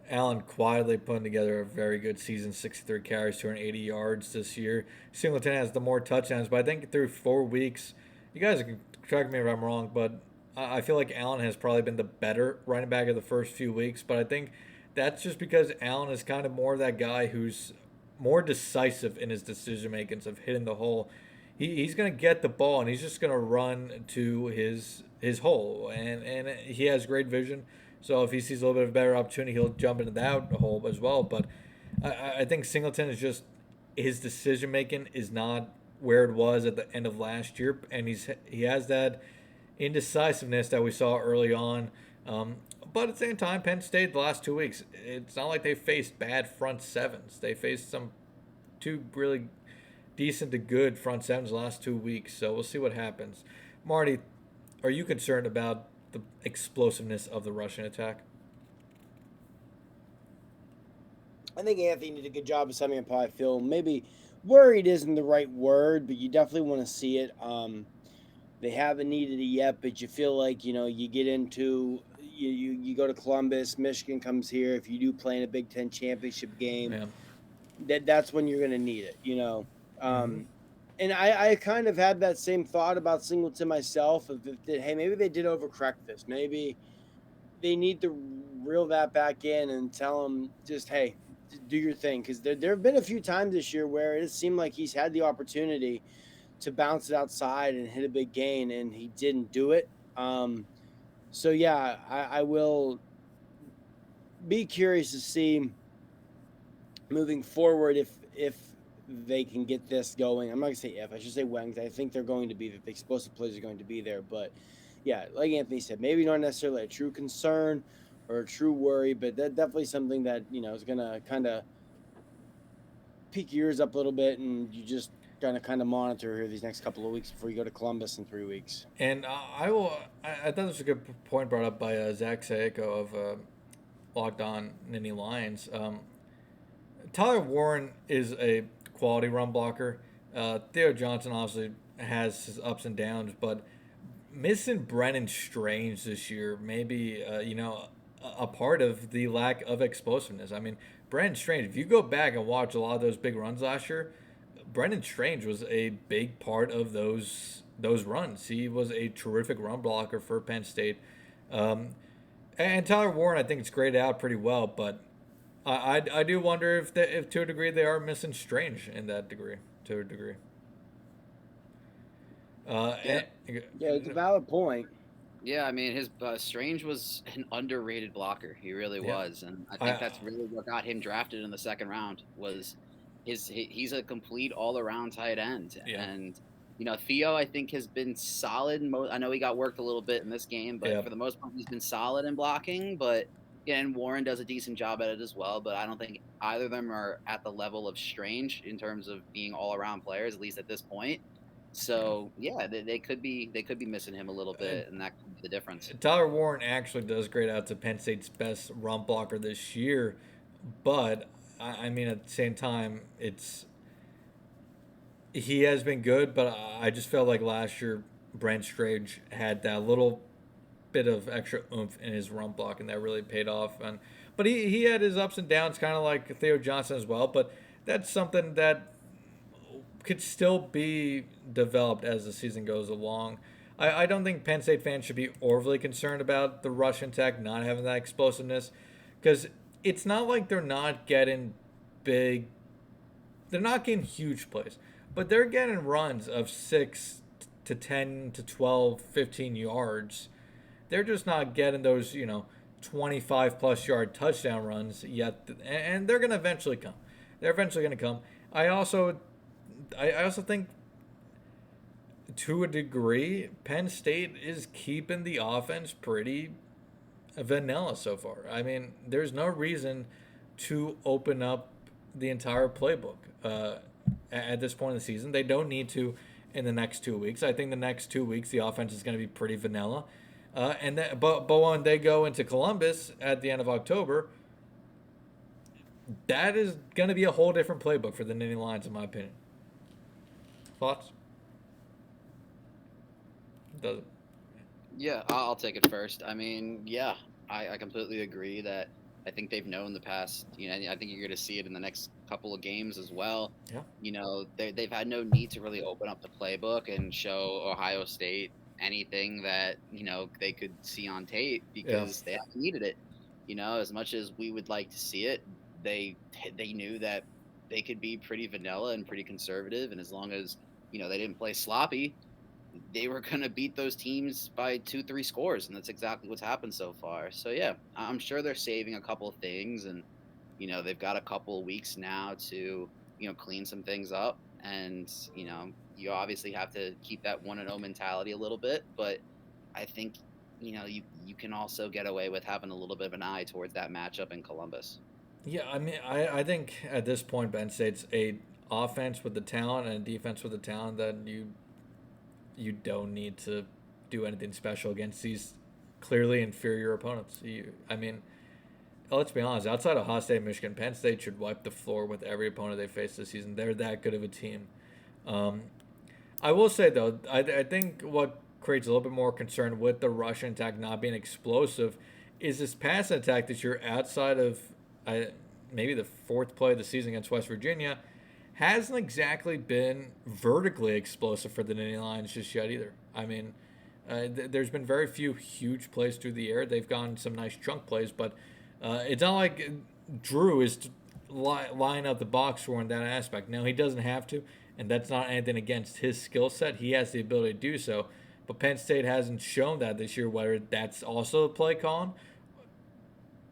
Allen quietly putting together a very good season, 63 carries, 280 yards this year. Singleton has the more touchdowns, but I think through 4 weeks, you guys can correct me if I'm wrong, but I feel like Allen has probably been the better running back of the first few weeks, but I think that's just because Allen is kind of more that guy who's more decisive in his decision makings of hitting the hole. He's going to get the ball, and he's just going to run to his hole, and he has great vision. So if he sees a little bit of a better opportunity, he'll jump into that hole as well. But I think Singleton is just, his decision making is not where it was at the end of last year, and he has that indecisiveness that we saw early on. But at the same time, Penn State the last 2 weeks, it's not like they faced bad front sevens. They faced some 2 really decent to good front sevens the last 2 weeks. So we'll see what happens. Marty, are you concerned about the explosiveness of the Russian attack? I think Anthony did a good job of summing up how I feel. Maybe worried isn't the right word, but you definitely want to see it. They haven't needed it yet, but you feel like, you get into, you go to Columbus, Michigan comes here. If you do play in a Big Ten championship game, that's when you're going to need it, Mm-hmm. And I kind of had that same thought about Singleton myself of that, hey, maybe they did overcorrect this. Maybe they need to reel that back in and tell him just, hey, do your thing. Because there have been a few times this year where it seemed like he's had the opportunity to bounce it outside and hit a big gain, and he didn't do it. So, yeah, I will be curious to see moving forward if they can get this going. I'm not gonna say if, I should say when, 'cause I think they're going to be, that the explosive plays are going to be there. But yeah, like Anthony said, maybe not necessarily a true concern or a true worry, but that definitely something that, is gonna kind of peak your ears up a little bit, and you just gonna kind of monitor here these next couple of weeks before you go to Columbus in 3 weeks. And I thought this was a good point brought up by Zach Sayeko of Locked On Nittany Lions. Tyler Warren is a quality run blocker. Theo Johnson obviously has his ups and downs, but missing Brennan Strange this year maybe a part of the lack of explosiveness. I mean, Brennan Strange, if you go back and watch a lot of those big runs last year, Brennan Strange was a big part of those runs. He was a terrific run blocker for Penn State. And Tyler Warren, I think, it's graded out pretty well, but I do wonder if to a degree they are missing Strange in that degree, to a degree. Yeah, it's a valid point. Yeah, I mean, his Strange was an underrated blocker. He really was, and I think that's really what got him drafted in the second round. Was he's a complete all-around tight end, and Theo, I think, has been solid. I know he got worked a little bit in this game, but for the most part, he's been solid in blocking. But and Warren does a decent job at it as well. But I don't think either of them are at the level of Strange in terms of being all-around players, at least at this point. So they could be missing him a little bit, and that could be the difference. Tyler Warren actually does grade out to Penn State's best run blocker this year, but I mean at the same time he has been good, but I just felt like last year Brent Strange had that little bit of extra oomph in his run block, and that really paid off. But he had his ups and downs, kind of like Theo Johnson as well. But that's something that could still be developed as the season goes along. I don't think Penn State fans should be overly concerned about the Russian tech not having that explosiveness, because it's not like they're not getting big. They're not getting huge plays, but they're getting runs of 6 to 10 to 12, 15 yards. They're just not getting those, 25-plus yard touchdown runs yet, and they're going to eventually come. They're eventually going to come. I also think, to a degree, Penn State is keeping the offense pretty vanilla so far. I mean, there's no reason to open up the entire playbook at this point in the season. They don't need to in the next 2 weeks. I think the next 2 weeks the offense is going to be pretty vanilla. But when they go into Columbus at the end of October, that is going to be a whole different playbook for the Nittany Lions, in my opinion. Thoughts? Does it? Yeah, I'll take it first. I mean, I completely agree that I think they've known the past. I think you're going to see it in the next couple of games as well. Yeah. They've had no need to really open up the playbook and show Ohio State anything that they could see on tape, because they haven't needed it. As much as we would like to see it, they knew that they could be pretty vanilla and pretty conservative, and as long as they didn't play sloppy, they were going to beat those teams by 2-3 scores, and that's exactly what's happened so far. So I'm sure they're saving a couple of things, and they've got a couple of weeks now to clean some things up, and you obviously have to keep that 1-0 mentality a little bit, but I think you can also get away with having a little bit of an eye towards that matchup in Columbus. Yeah, I mean, I think at this point Penn State's a offense with the talent and a defense with the talent that you don't need to do anything special against these clearly inferior opponents. I mean, let's be honest, outside of Ohio State and Michigan, Penn State should wipe the floor with every opponent they face this season. They're that good of a team. I will say, though, I think what creates a little bit more concern with the Russian attack not being explosive is this pass attack this year outside of maybe the fourth play of the season against West Virginia hasn't exactly been vertically explosive for the Nittany Lions just yet either. I mean, there's been very few huge plays through the air. They've gone some nice chunk plays, but it's not like Drew is line up the box score in that aspect. Now, he doesn't have to, and that's not anything against his skill set. He has the ability to do so, but Penn State hasn't shown that this year, whether that's also a play calling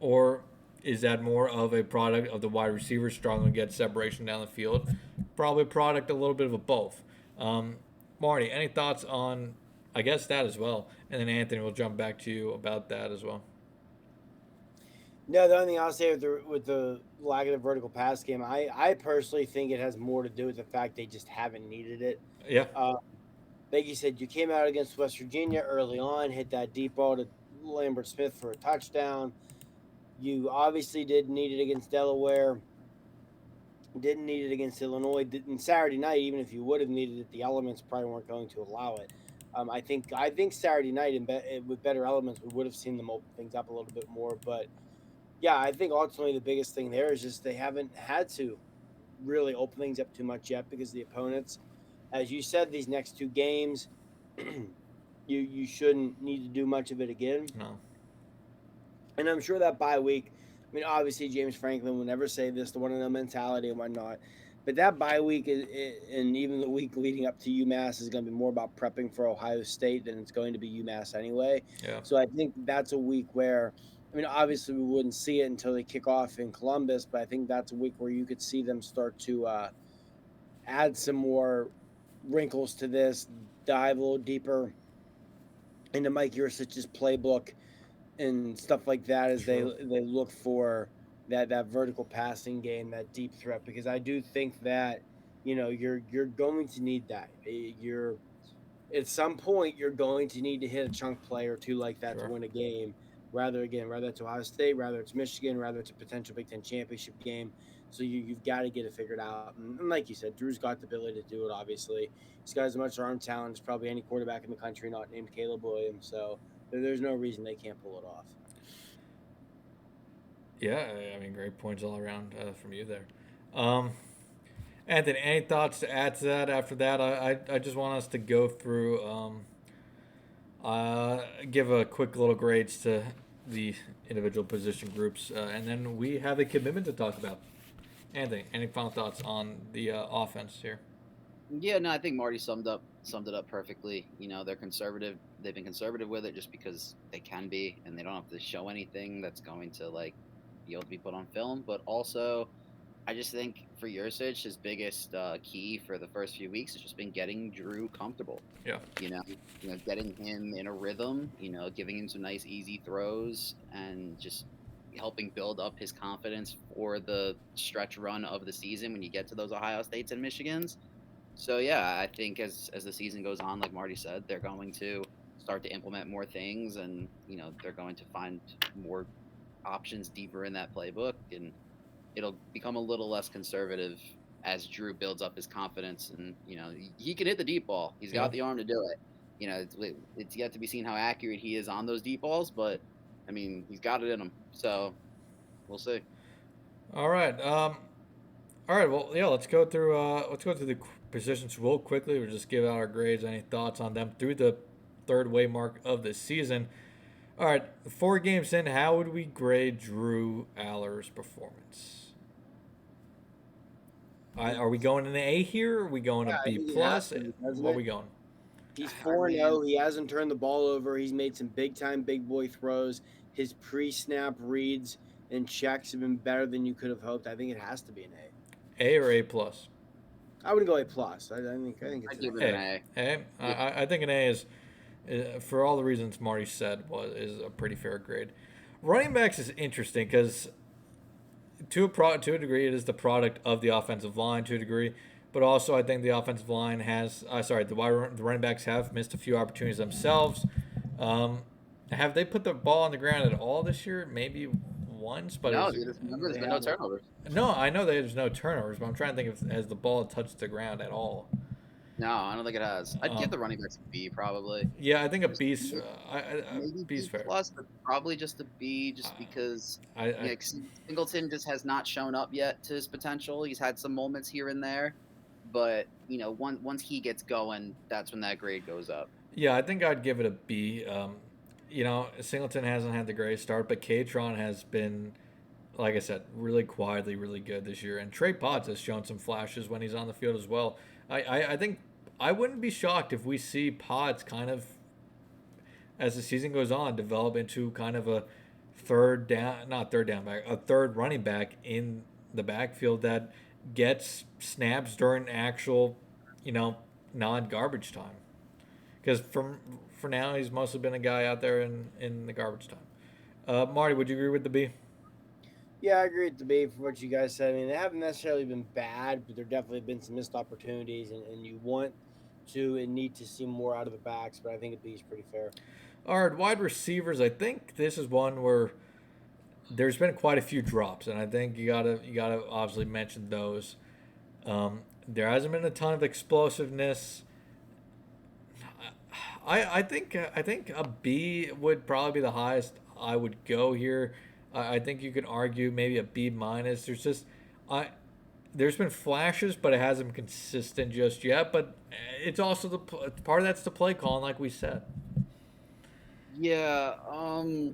or Is that more of a product of the wide receiver struggling to get separation down the field? Probably a product, a little bit of a both. Marty, any thoughts on, I guess, that as well? And then Anthony, will jump back to you about that as well. No, the only thing I'll say with the lack of the vertical pass game, I personally think it has more to do with the fact they just haven't needed it. Yeah, Uh, like you said, you came out against West Virginia early on, hit that deep ball to Lambert Smith for a touchdown. You obviously didn't need it against Delaware. Didn't need it against Illinois. Didn't Saturday night, even if you would have needed it, the elements probably weren't going to allow it. I think Saturday night with better elements, we would have seen them open things up a little bit more. But yeah, I think ultimately the biggest thing there is just they haven't had to really open things up too much yet because the opponents, as you said, these next two games, you shouldn't need to do much of it again. no, And I'm sure that bye week, I mean, obviously James Franklin would never say this, the one in the mentality and whatnot. But that bye week and even the week leading up to UMass is going to be more about prepping for Ohio State than it's going to be UMass anyway. yeah, So I think that's a week where, I mean, obviously we wouldn't see it until they kick off in Columbus, but I think that's a week where you could see them start to add some more wrinkles to this, dive a little deeper into Mike Yursich's playbook and stuff like that as Sure. they look for that vertical passing game, that deep threat. Because I do think that you're going to need that. You're at some point you're going to need to hit a chunk play or two like that to Sure. win a game. Rather it's Ohio State, rather it's Michigan, rather it's a potential Big Ten championship game. So you've got to get it figured out. And like you said, Drew's got the ability to do it. Obviously, he's got as much arm talent as probably any quarterback in the country, not named Caleb Williams. So there's no reason they can't pull it off. Yeah. I mean, great points all around from you there. Um, Anthony, any thoughts to add to that? After that, I just want us to go through, give a quick little grades to the individual position groups, and then we have a commitment to talk about. Anthony, any final thoughts on the offense here? Yeah, no, I think Marty summed it up perfectly. They're conservative. They've been conservative with it just because they can be, and they don't have to show anything that's going to be able to be put on film. But also, I just think for Yurcich, his biggest key for the first few weeks has just been getting Drew comfortable. Yeah. Getting him in a rhythm. Giving him some nice easy throws and just helping build up his confidence for the stretch run of the season when you get to those Ohio States and Michigans. So yeah, I think as the season goes on, like Marty said, they're going to start to implement more things, and they're going to find more options deeper in that playbook, and it'll become a little less conservative as Drew builds up his confidence, and he can hit the deep ball. He's got the arm to do it. It's yet to be seen how accurate he is on those deep balls, but I mean he's got it in him. So we'll see. All right. All right. Well, yeah. Let's go through. Let's go through the positions real quickly. We'll just give out our grades. Any thoughts on them through the third way mark of the season? All right. 4 games in, how would we grade Drew Aller's performance? Are we going an A here? Are we going a B plus? What are we going? He's 4-0. He hasn't turned the ball over. He's made some big-time big boy throws. His pre-snap reads and checks have been better than you could have hoped. I think it has to be an A. A or A plus? I would go A plus. I think it's I'd give it an an A. A. Yeah. I think an A is, for all the reasons Marty said, is a pretty fair grade. Running backs is interesting because to a degree, it is the product of the offensive line to a degree. But also, I think the offensive line has, the running backs have missed a few opportunities themselves. Have they put the ball on the ground at all this year? Maybe once, but No, remember there's been no turnovers. No, I know there's no turnovers, but I'm trying to think if has the ball touched the ground at all. No, I don't think it has. I'd give the running backs a B probably. Yeah, I think a B's, Maybe B's B fair. plus, but probably just a B, just because I Singleton just has not shown up yet to his potential. He's had some moments here and there, but once he gets going, that's when that grade goes up. Yeah, I think I'd give it a B. Singleton hasn't had the greatest start, but Katron has been, like I said, really quietly really good this year. And Trey Potts has shown some flashes when he's on the field as well. I think I wouldn't be shocked if we see Potts kind of, as the season goes on, develop into kind of a a third running back in the backfield that gets snaps during actual, non-garbage time. Because for now, he's mostly been a guy out there in the garbage time. Marty, would you agree with the B? Yeah, I agree with the B for what you guys said. I mean, they haven't necessarily been bad, but there definitely been some missed opportunities, and you want to and need to see more out of the backs. But I think a B is pretty fair. All right, wide receivers. I think this is one where there's been quite a few drops, and I think you gotta obviously mention those. There hasn't been a ton of explosiveness. I think a B would probably be the highest I would go here. I think you could argue maybe a B minus. I there's been flashes, but it hasn't been consistent just yet. But it's also the part of that's the play calling, like we said. Yeah.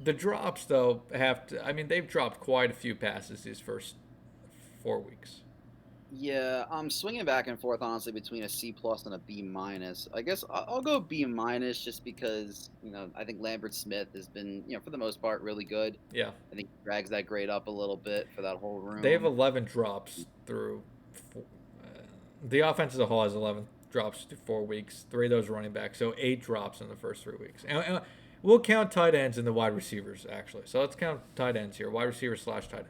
The drops though have to. I mean, they've dropped quite a few passes these first 4 weeks. Yeah, I'm swinging back and forth honestly between a C plus and a B minus. I guess I'll go B minus just because I think Lambert Smith has been for the most part really good. Yeah, I think he drags that grade up a little bit for that whole they have room. 11 drops through. The offense as a whole has 11 drops through 4 weeks. Three of those running backs, so 8 drops in the first 3 weeks. And we'll count tight ends and the wide receivers actually. So let's count tight ends here. Wide receiver / tight end.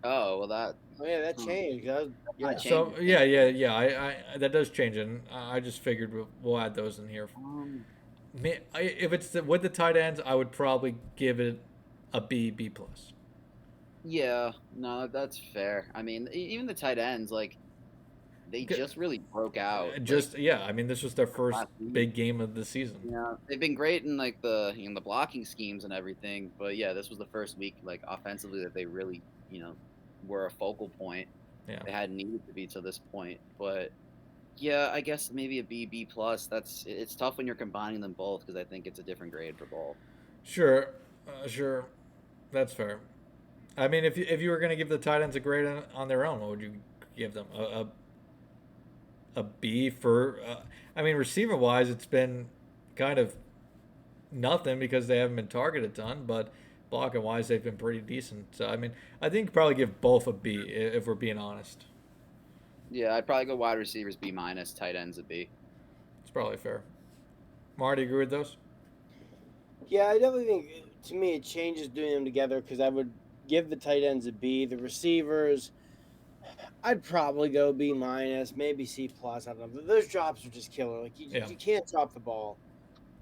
Oh well, that Oh yeah, that changed. Yeah, might So change. yeah. I that does change, and I just figured we'll add those in here. Um, If it's with the tight ends, I would probably give it a B plus. yeah, no, that's fair. I mean, even the tight ends, like they just really broke out. Like Just yeah, I mean this was their first last week. big game of the season. Yeah, they've been great in like the blocking schemes and everything, but yeah, this was the first week like offensively that they really were a focal point. Yeah, They hadn't needed to be to this point, but yeah, I guess maybe a B plus. It's tough when you're combining them both because I think it's a different grade for both. sure, that's fair. I mean, if you were gonna give the tight ends a grade on their own, what would you give them? A B for? I mean, receiver wise, it's been kind of nothing because they haven't been targeted a ton, but blocking wise, they've been pretty decent. So I mean, I think probably give both a B if we're being honest. Yeah, I'd probably go wide receivers B minus, tight ends a B. It's probably fair. Marty, agree with those? yeah, I definitely think to me it changes doing them together because I would give the tight ends a B. The receivers, I'd probably go B minus, maybe C plus. I don't know. But those drops are just killer. Like Yeah. you can't drop the ball.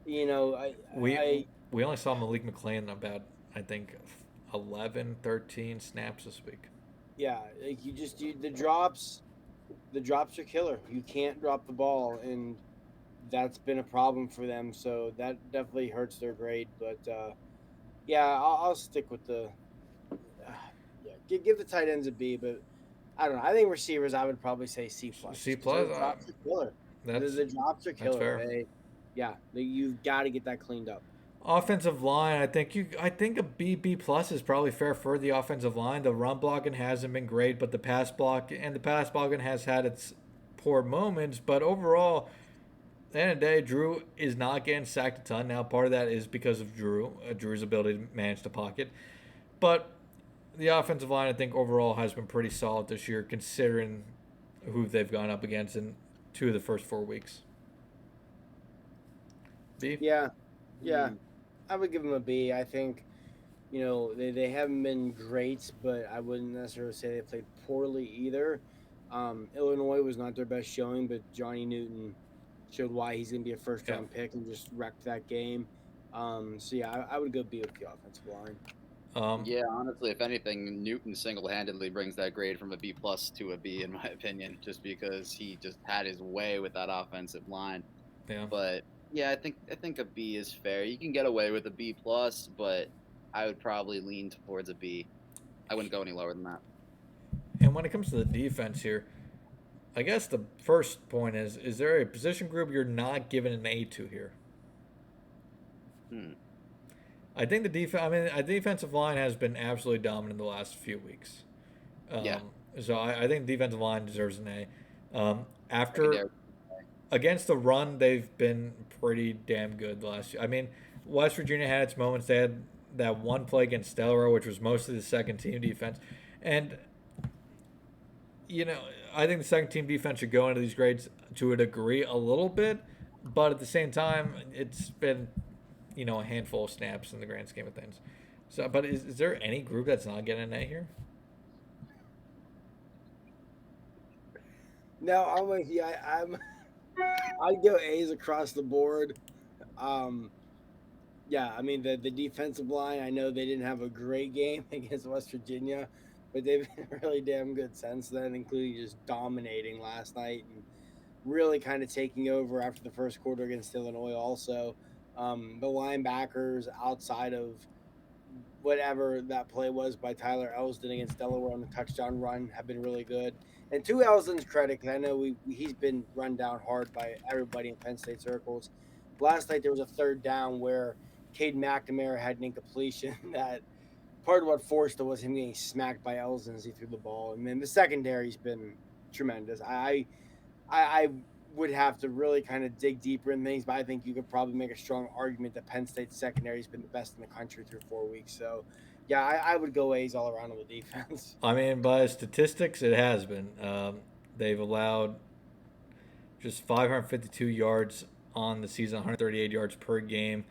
We I we only saw Malik McClain about I think 11, 13 snaps this week. yeah, like the drops are killer. You can't drop the ball, and that's been a problem for them. So that definitely hurts their grade. But yeah, I'll stick with the yeah. Give the tight ends a B, but I don't know. I think receivers, I would probably say C plus. C just 'cause plus. those drops are killer. That's The drops are that's killer. fair. You've got to get that cleaned up. Offensive line, I think a B plus is probably fair for the offensive line. The run blocking hasn't been great, but the pass blocking has had its poor moments. But overall, at the end of the day, Drew is not getting sacked a ton. Now, part of that is because of Drew's ability to manage the pocket. But the offensive line, I think, overall has been pretty solid this year, considering who they've gone up against in 2 of the first 4 weeks. B? Yeah, yeah. Mm, I would give them a B. I think, they haven't been great, but I wouldn't necessarily say they played poorly either. Illinois was not their best showing, but Johnny Newton showed why he's going to be a first Yeah. round pick and just wrecked that game. So yeah, I would go B with the offensive line. Yeah, honestly, if anything, Newton single-handedly brings that grade from a B plus to a B, in my opinion, just because he just had his way with that offensive line. Yeah. But yeah, I think a B is fair. You can get away with a B plus, but I would probably lean towards a B. I wouldn't go any lower than that. And when it comes to the defense here, I guess the first point is there a position group you're not giving an A to here? Hmm. I think the defensive line has been absolutely dominant the last few weeks. Yeah. So I think the defensive line deserves an A. After Secondary. against the run, they've been pretty damn good the last year. I mean, West Virginia had its moments. They had that one play against Delaware, which was mostly the second team defense, and I think the second team defense should go into these grades to a degree a little bit, but at the same time, it's been a handful of snaps in the grand scheme of things. So, but is there any group that's not getting an A here? No, I'm with you. I'd go A's across the board. Yeah, I mean the defensive line. I know they didn't have a great game against West Virginia, but they've been really damn good since then, including just dominating last night and really kind of taking over after the first quarter against Illinois. Also, the linebackers outside of whatever that play was by Tyler Elsdon against Delaware on the touchdown run have been really good. And to Elsdon's credit, because I know he's been run down hard by everybody in Penn State circles. Last night there was a third down where Cade McNamara had an incompletion that part of what forced it was him getting smacked by Elsdon as he threw the ball. And then the secondary's been tremendous. I would have to really kind of dig deeper in things, but I think you could probably make a strong argument that Penn State's secondary has been the best in the country through 4 weeks. So, yeah, I would go A's all around on the defense. I mean, by statistics, it has been. They've allowed just 552 yards on the season, 138 yards per game.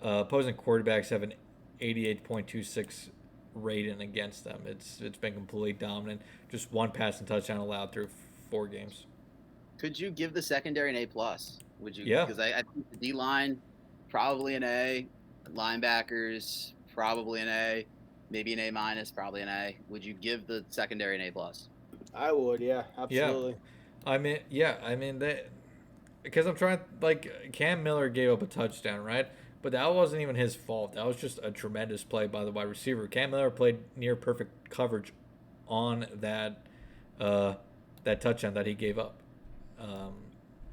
Opposing quarterbacks have an 88.26 rating against them. It's been completely dominant. Just one passing touchdown allowed through 4 games. Could you give the secondary an A+? Would you? Yeah. Because I think the D-line, probably an A. Linebackers, probably an A. Maybe an A-, probably an A. Would you give the secondary an A+? I would, yeah, absolutely. Yeah. I mean, because I'm trying, like, Cam Miller gave up a touchdown, right? But that wasn't even his fault. That was just a tremendous play by the wide receiver. Cam Miller played near perfect coverage on that touchdown that he gave up.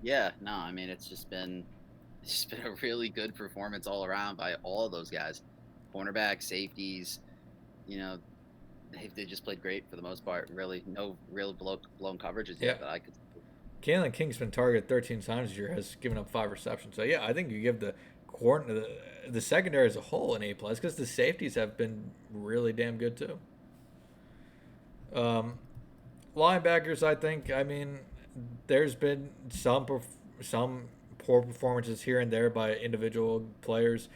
Yeah, no, I mean it's just been a really good performance all around by all of those guys, cornerbacks, safeties. They just played great for the most part. Really, no real blown coverages yet that I could. Kalen King's been targeted 13 times this year, has given up 5 receptions. So yeah, I think you give the secondary as a whole an A+ because the safeties have been really damn good too. Linebackers, I think. I mean, there's been some poor performances here and there by individual players.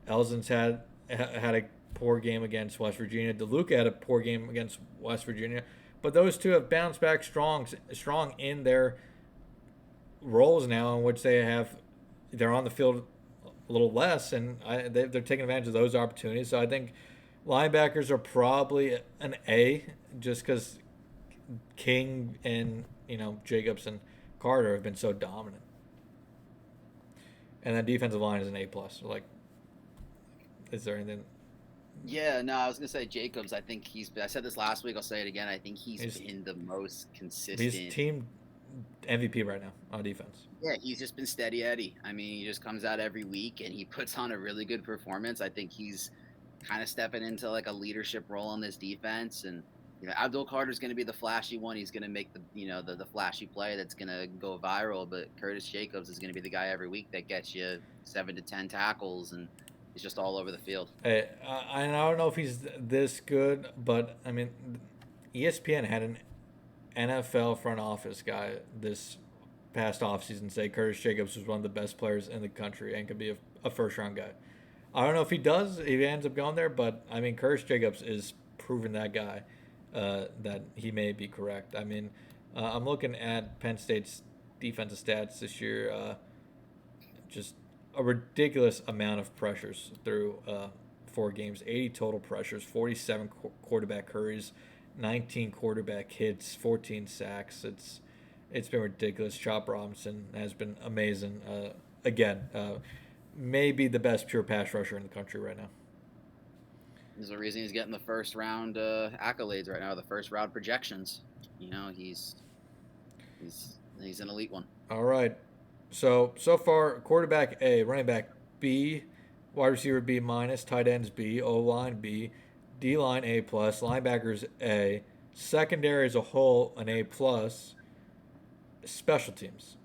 Elsdon's had a poor game against West Virginia. DeLuca had a poor game against West Virginia, but those two have bounced back strong in their roles now, in which they're on the field a little less, and they're taking advantage of those opportunities. So I think linebackers are probably an A, just because King and Jacobs and Carter have been so dominant. And then defensive line is an A+. Like, is there anything? Yeah, no, I was gonna say Jacobs. I think I said this last week. I'll say it again. I think he's been the most consistent. He's team MVP right now on defense. Yeah, he's just been steady Eddie. I mean, he just comes out every week and he puts on a really good performance. I think he's kind of stepping into like a leadership role on this defense, and Abdul Carter's going to be the flashy one. He's going to make the flashy play that's going to go viral. But Curtis Jacobs is going to be the guy every week that gets you 7 to 10 tackles, and he's just all over the field. Hey, I don't know if he's this good, but I mean, ESPN had an NFL front office guy this past offseason say Curtis Jacobs was one of the best players in the country and could be a first-round guy. I don't know if he does, if he ends up going there, but I mean, Curtis Jacobs is proving that guy. That he may be correct. I mean, I'm looking at Penn State's defensive stats this year. Just a ridiculous amount of pressures through 4 games. 80 total pressures, 47 quarterback hurries, 19 quarterback hits, 14 sacks. It's been ridiculous. Chop Robinson has been amazing. Again, maybe the best pure pass rusher in the country right now. There's a reason he's getting the first round accolades right now, the first round projections. He's an elite one. All right. So far, quarterback A, running back B, wide receiver B-, tight ends B, O-line B, D-line A+, linebackers A, secondary as a whole an A+, special teams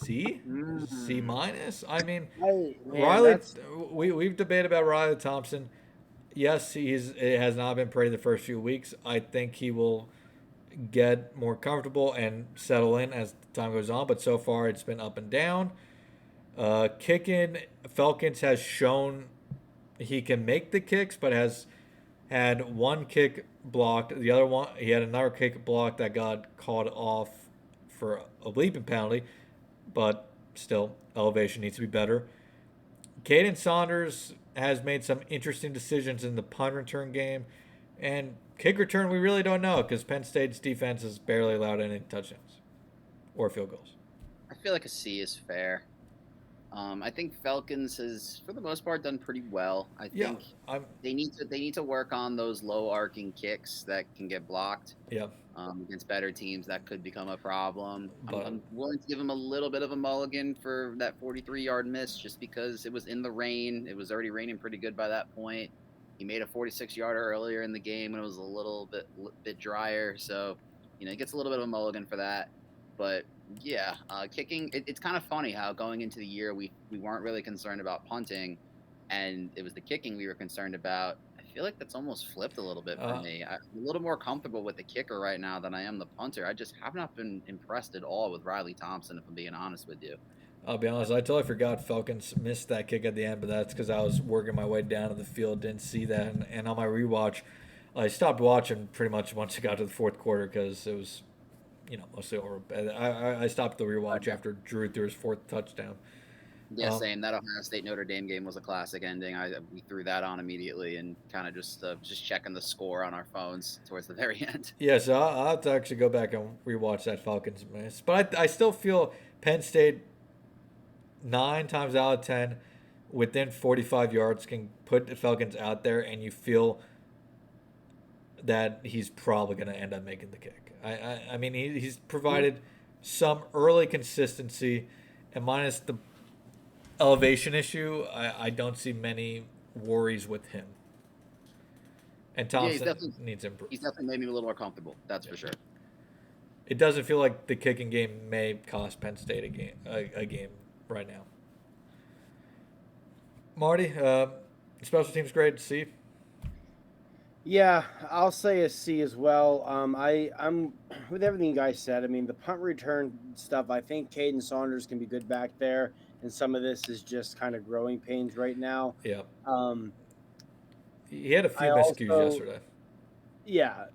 C minus. I mean, Man, Riley. that's We've debated about Riley Thompson. Yes, it has not been pretty the first few weeks. I think he will get more comfortable and settle in as time goes on. But so far, it's been up and down. Kicking, Falcons has shown he can make the kicks, but has had one kick blocked. The other one, he had another kick blocked that got called off for a leaping penalty, but still, elevation needs to be better. Caden Saunders has made some interesting decisions in the punt return game, and kick return we really don't know because Penn State's defense has barely allowed any touchdowns or field goals. I feel like a C is fair. I think Falcons has, for the most part, done pretty well. I think they need to work on those low arcing kicks that can get blocked. Yeah. Against better teams, that could become a problem. I'm willing to give him a little bit of a mulligan for that 43-yard miss, just because it was in the rain. It was already raining pretty good by that point. He made a 46-yarder earlier in the game when it was a little bit drier, so he gets a little bit of a mulligan for that. But yeah, kicking. It's kind of funny how going into the year we weren't really concerned about punting, and it was the kicking we were concerned about. I feel like that's almost flipped a little bit for me. I'm a little more comfortable with the kicker right now than I am the punter. I just have not been impressed at all with Riley Thompson, if I'm being honest with you. I'll be honest, I totally forgot Falcons missed that kick at the end, but that's because I was working my way down to the field, didn't see that, and on my rewatch, I stopped watching pretty much once it got to the fourth quarter because it was, mostly over. I stopped the rewatch after Drew threw his fourth touchdown. Yeah, same. That Ohio State Notre Dame game was a classic ending. We threw that on immediately and kind of just checking the score on our phones towards the very end. Yeah, so I'll have to actually go back and rewatch that Falcons miss. But I still feel Penn State 9 times out of 10 within 45 yards can put the Falcons out there, and you feel that he's probably going to end up making the kick. I mean, he's provided some early consistency, and minus the elevation issue, I don't see many worries with him. And Thompson needs improvement. He's definitely made me a little more comfortable. That's for sure. It doesn't feel like the kicking game may cost Penn State a game right now. Marty, special teams grade C. Yeah, I'll say a C as well. I'm with everything you guys said. I mean, the punt return stuff, I think Caden Saunders can be good back there, and some of this is just kind of growing pains right now. Yeah. He had a few miscues yesterday. Yeah.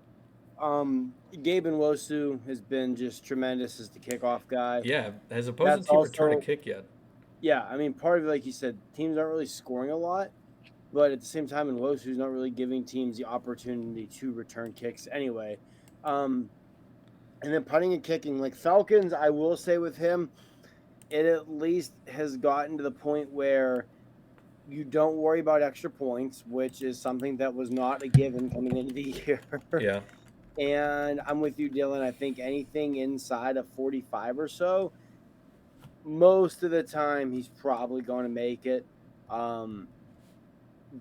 Gabe Nwosu has been just tremendous as the kickoff guy. Yeah, has opposing team returned a kick yet? Yeah, I mean, part of it, like you said, teams aren't really scoring a lot. But at the same time, Nwosu's not really giving teams the opportunity to return kicks anyway. And then punting and kicking, like Falcons, I will say with him, it at least has gotten to the point where you don't worry about extra points, which is something that was not a given coming into the year. Yeah. And I'm with you, Dylan. I think anything inside of 45 or so, most of the time he's probably going to make it.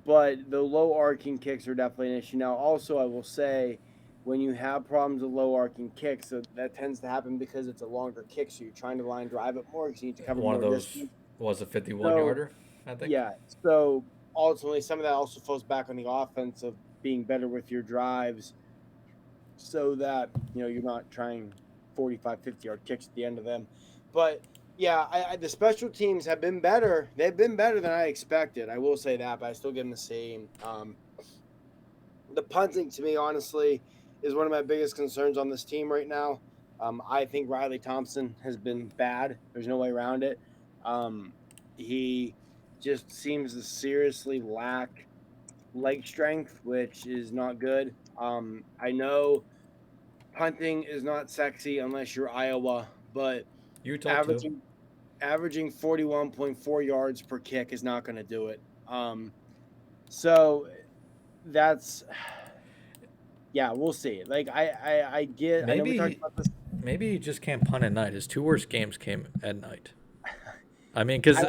But the low arcing kicks are definitely an issue. Now, also, I will say, when you have problems with low arcing kicks, that tends to happen because it's a longer kick, so you're trying to line drive it more because you need to cover more distance. One of those was a 51-yarder, I think. Yeah, so ultimately, some of that also falls back on the offense of being better with your drives so that, you're not trying 45, 50-yard kicks at the end of them. But yeah, the special teams have been better. They've been better than I expected. I will say that, but I still give them the same. The punting, to me, honestly, is one of my biggest concerns on this team right now. I think Riley Thompson has been bad. There's no way around it. He just seems to seriously lack leg strength, which is not good. I know punting is not sexy unless you're Iowa, but Utah averaging 41.4 yards per kick is not going to do it. So that's, yeah, we'll see. Like I get. Maybe I know we talked about this. Maybe he just can't punt at night. His 2 worst games came at night. I mean, because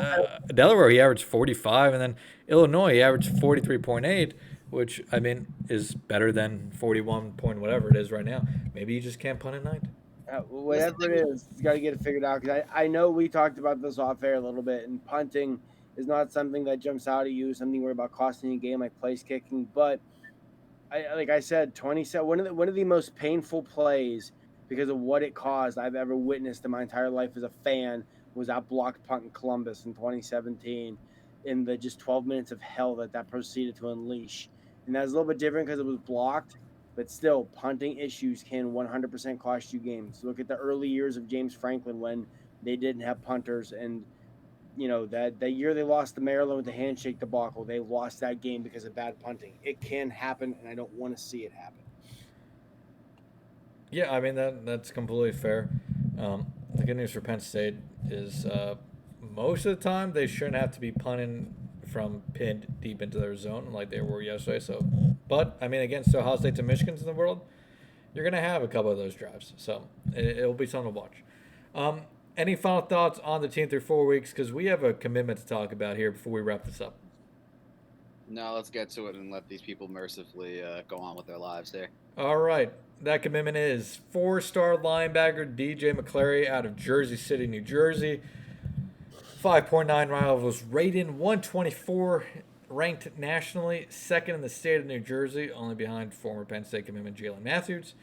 Delaware he averaged 45, and then Illinois he averaged 43.8, which I mean is better than 41 point whatever it is right now. Maybe he just can't punt at night. Listen, Whatever it is, you got to get it figured out. Because I know we talked about this off air a little bit, and punting is not something that jumps out at you, something worried about costing you a game like place kicking. But like I said, 27 one of the most painful plays because of what it caused I've ever witnessed in my entire life as a fan was that blocked punt in Columbus in 2017 in the just 12 minutes of hell that proceeded to unleash. And that's a little bit different because it was blocked, but still punting issues can 100% cost you games. Look at the early years of James Franklin when they didn't have punters, and that year they lost to Maryland with the handshake debacle. They lost that game because of bad punting. It can happen, and I don't want to see it happen. Yeah, I mean that's completely fair. The good news for Penn State is most of the time they shouldn't have to be punting from pinned deep into their zone like they were yesterday. So, but I mean against Ohio State and Michigan's in the world, you're gonna have a couple of those drives. So it'll be something to watch. Any final thoughts on the team through 4 weeks? Because we have a commitment to talk about here before we wrap this up. no, let's get to it and let these people mercifully go on with their lives there. All right. That commitment is four-star linebacker DJ McClary out of Jersey City, New Jersey. 5.9 rivals rated 124, ranked nationally, second in the state of New Jersey, only behind former Penn State commitment Jalen Matthews,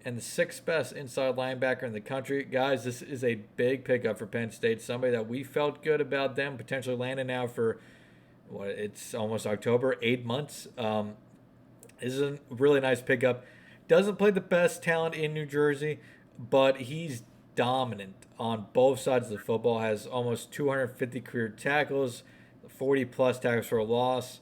and the sixth best inside linebacker in the country. Guys, this is a big pickup for Penn State. Somebody that we felt good about them potentially landing now for, it's almost October, 8 months. This is a really nice pickup. Doesn't play the best talent in New Jersey, but he's dominant on both sides of the football. Has almost 250 career tackles, 40 plus tackles for a loss.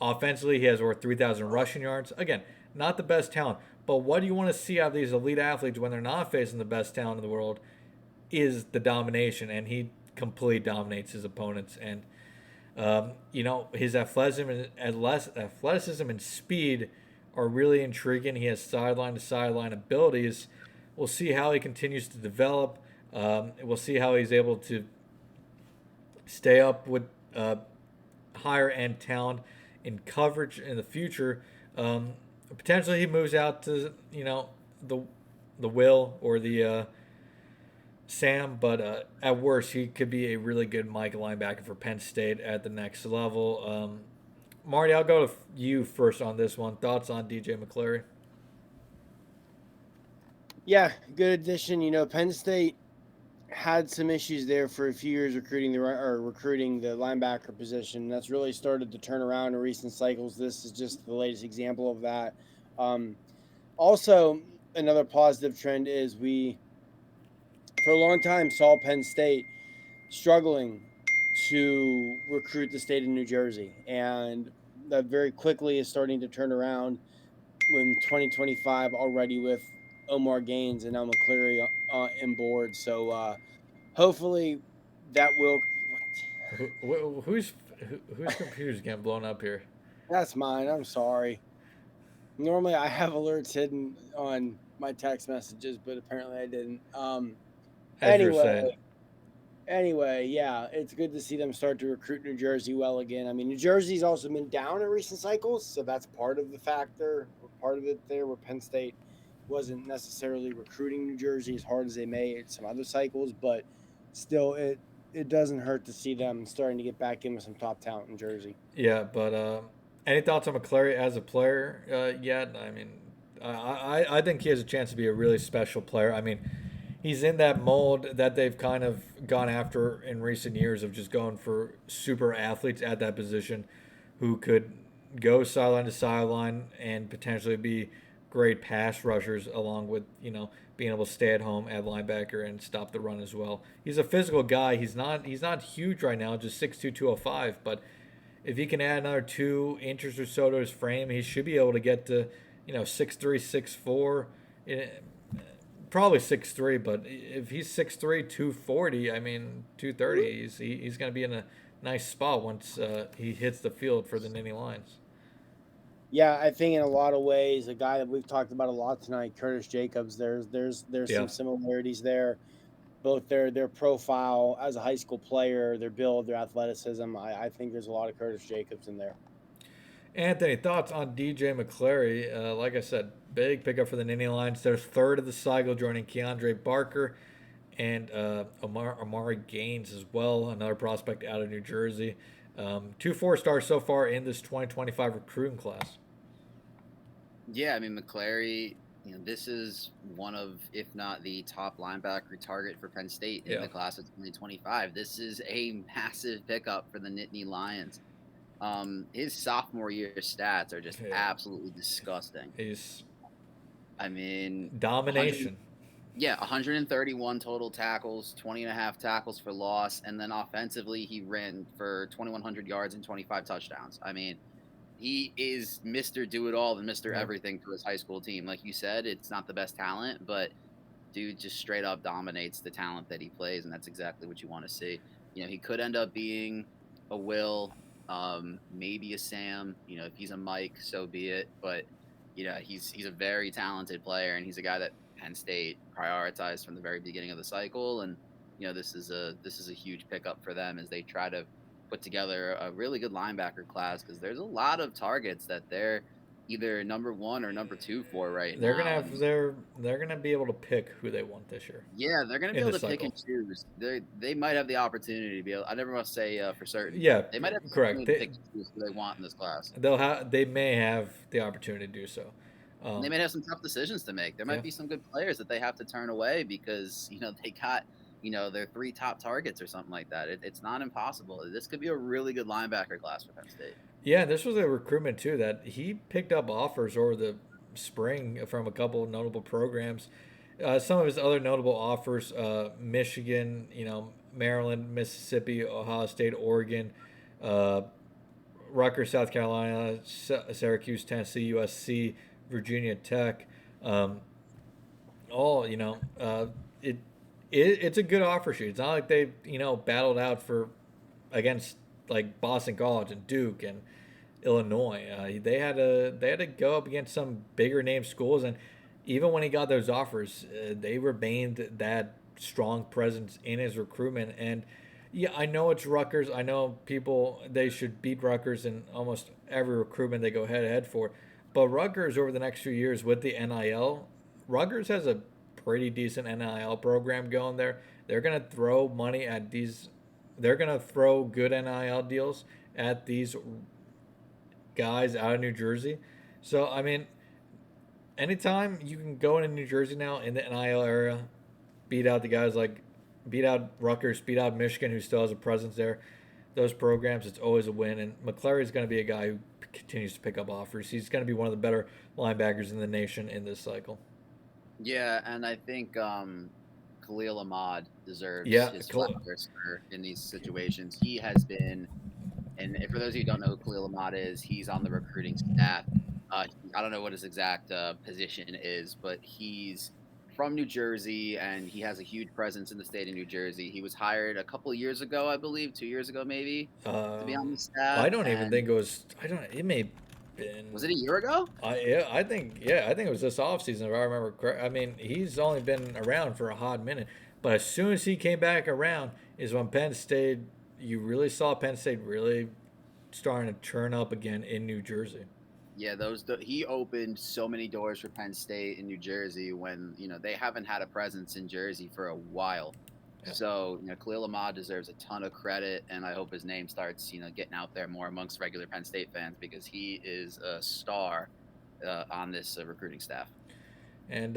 Offensively, he has over 3,000 rushing yards. Again, not the best talent, but what do you want to see out of these elite athletes when they're not facing the best talent in the world is the domination, and he completely dominates his opponents. And his athleticism and speed are really intriguing. He has sideline to sideline abilities. We'll see how he continues to develop. We'll see how he's able to stay up with higher end talent in coverage in the future. Potentially he moves out to the Will or the Sam, but at worst he could be a really good Mike linebacker for Penn State at the next level. Marty, I'll go to you first on this one. Thoughts on DJ McClary? Yeah, good addition. Penn State had some issues there for a few years recruiting the linebacker position. That's really started to turn around in recent cycles. This is just the latest example of that. Also, another positive trend is we, for a long time, saw Penn State struggling to recruit the state of New Jersey, and that very quickly is starting to turn around in 2025 already with Omar Gaines and now McClary in board. So hopefully that will. Whose computer's getting blown up here? That's mine. I'm sorry. Normally I have alerts hidden on my text messages, but apparently I didn't. As you were saying. Anyway, yeah, it's good to see them start to recruit New Jersey well again. I mean, New Jersey's also been down in recent cycles, so that's part of the factor, or part of it there, where Penn State wasn't necessarily recruiting New Jersey as hard as they may in some other cycles, but still, it doesn't hurt to see them starting to get back in with some top talent in Jersey. Yeah, but any thoughts on McClary as a player yet? I mean, I think he has a chance to be a really special player. I mean, he's in that mold that they've kind of gone after in recent years of just going for super athletes at that position who could go sideline to sideline and potentially be great pass rushers along with, being able to stay at home at linebacker and stop the run as well. He's a physical guy. He's not huge right now, just 6'2", 205, but if he can add another 2 inches or so to his frame, he should be able to get to, 6'3", 6'4", probably 6'3", but if he's 6'3", 240, I mean 230, he's going to be in a nice spot once he hits the field for the Nittany Lions. Yeah, I think in a lot of ways, a guy that we've talked about a lot tonight, Curtis Jacobs. There's some similarities there, both their profile as a high school player, their build, their athleticism. I think there's a lot of Curtis Jacobs in there. Anthony, thoughts on DJ McClary? Like I said, big pickup for the Nittany Lions. They're third of the cycle, joining Keandre Barker and Amari Gaines as well, another prospect out of New Jersey. 2 4-stars so far in this 2025 recruiting class. Yeah, I mean, McClary, this is one of, if not the top linebacker target for Penn State in the class of 2025. This is a massive pickup for the Nittany Lions. His sophomore year stats are just absolutely disgusting. Domination. 131 total tackles, 20 and a half tackles for loss, and then offensively he ran for 2,100 yards and 25 touchdowns. I mean, he is Mr. Do-It-All and Mr. Everything for his high school team. Like you said, it's not the best talent, but dude just straight up dominates the talent that he plays, and that's exactly what you want to see. He could end up being a Will, maybe a Sam. If he's a Mike, so be it. But he's a very talented player, and he's a guy that Penn State prioritized from the very beginning of the cycle. And this is a huge pickup for them as they try to put together a really good linebacker class, because there's a lot of targets that they're either number 1 or number 2 for right now. They're gonna be able to pick who they want this year. Yeah, they're gonna be able to pick and choose. They might have the opportunity to be able. I never must say for certain. Yeah, they might have correct. To pick and choose who they want in this class. They may have the opportunity to do so. They may have some tough decisions to make. There might be some good players that they have to turn away because they got their 3 top targets or something like that. It's not impossible. This could be a really good linebacker class for Penn State. Yeah, this was a recruitment too that he picked up offers over the spring from a couple of notable programs. Some of his other notable offers: Michigan, Maryland, Mississippi, Ohio State, Oregon, Rutgers, South Carolina, Syracuse, Tennessee, USC, Virginia Tech. It's a good offer sheet. It's not like they battled out against like Boston College and Duke and Illinois. They had to go up against some bigger name schools, and even when he got those offers, they remained that strong presence in his recruitment. And yeah, I know it's Rutgers. I know they should beat Rutgers in almost every recruitment they go head to head for. But Rutgers over the next few years with the NIL, Rutgers has a pretty decent NIL program going there. They're gonna throw money at these. They're gonna throw good NIL deals at these guys out of New Jersey. So I mean, anytime you can go into New Jersey now in the NIL area, beat out Rutgers, beat out Michigan, who still has a presence there. Those programs, it's always a win. And McClary is going to be a guy who continues to pick up offers. He's going to be one of the better linebackers in the nation in this cycle. Yeah, and I think Khalil Ahmad deserves his flowers in these situations. He has been, and for those of you who don't know who Khalil Ahmad is, he's on the recruiting staff. I don't know what his exact position is, but he's from New Jersey, and he has a huge presence in the state of New Jersey. He was hired a couple of years ago, I believe, 2 years ago maybe, to be on the staff. I don't even think it was. It may have been. Was it a year ago? I think it was this offseason, if I remember correct. I mean, he's only been around for a hot minute, but as soon as he came back around is when Penn State. You really saw Penn State really starting to turn up again in New Jersey. Yeah, he opened so many doors for Penn State in New Jersey when they haven't had a presence in Jersey for a while. Yeah. So Khalil Ahmad deserves a ton of credit, and I hope his name starts getting out there more amongst regular Penn State fans, because he is a star on this recruiting staff. And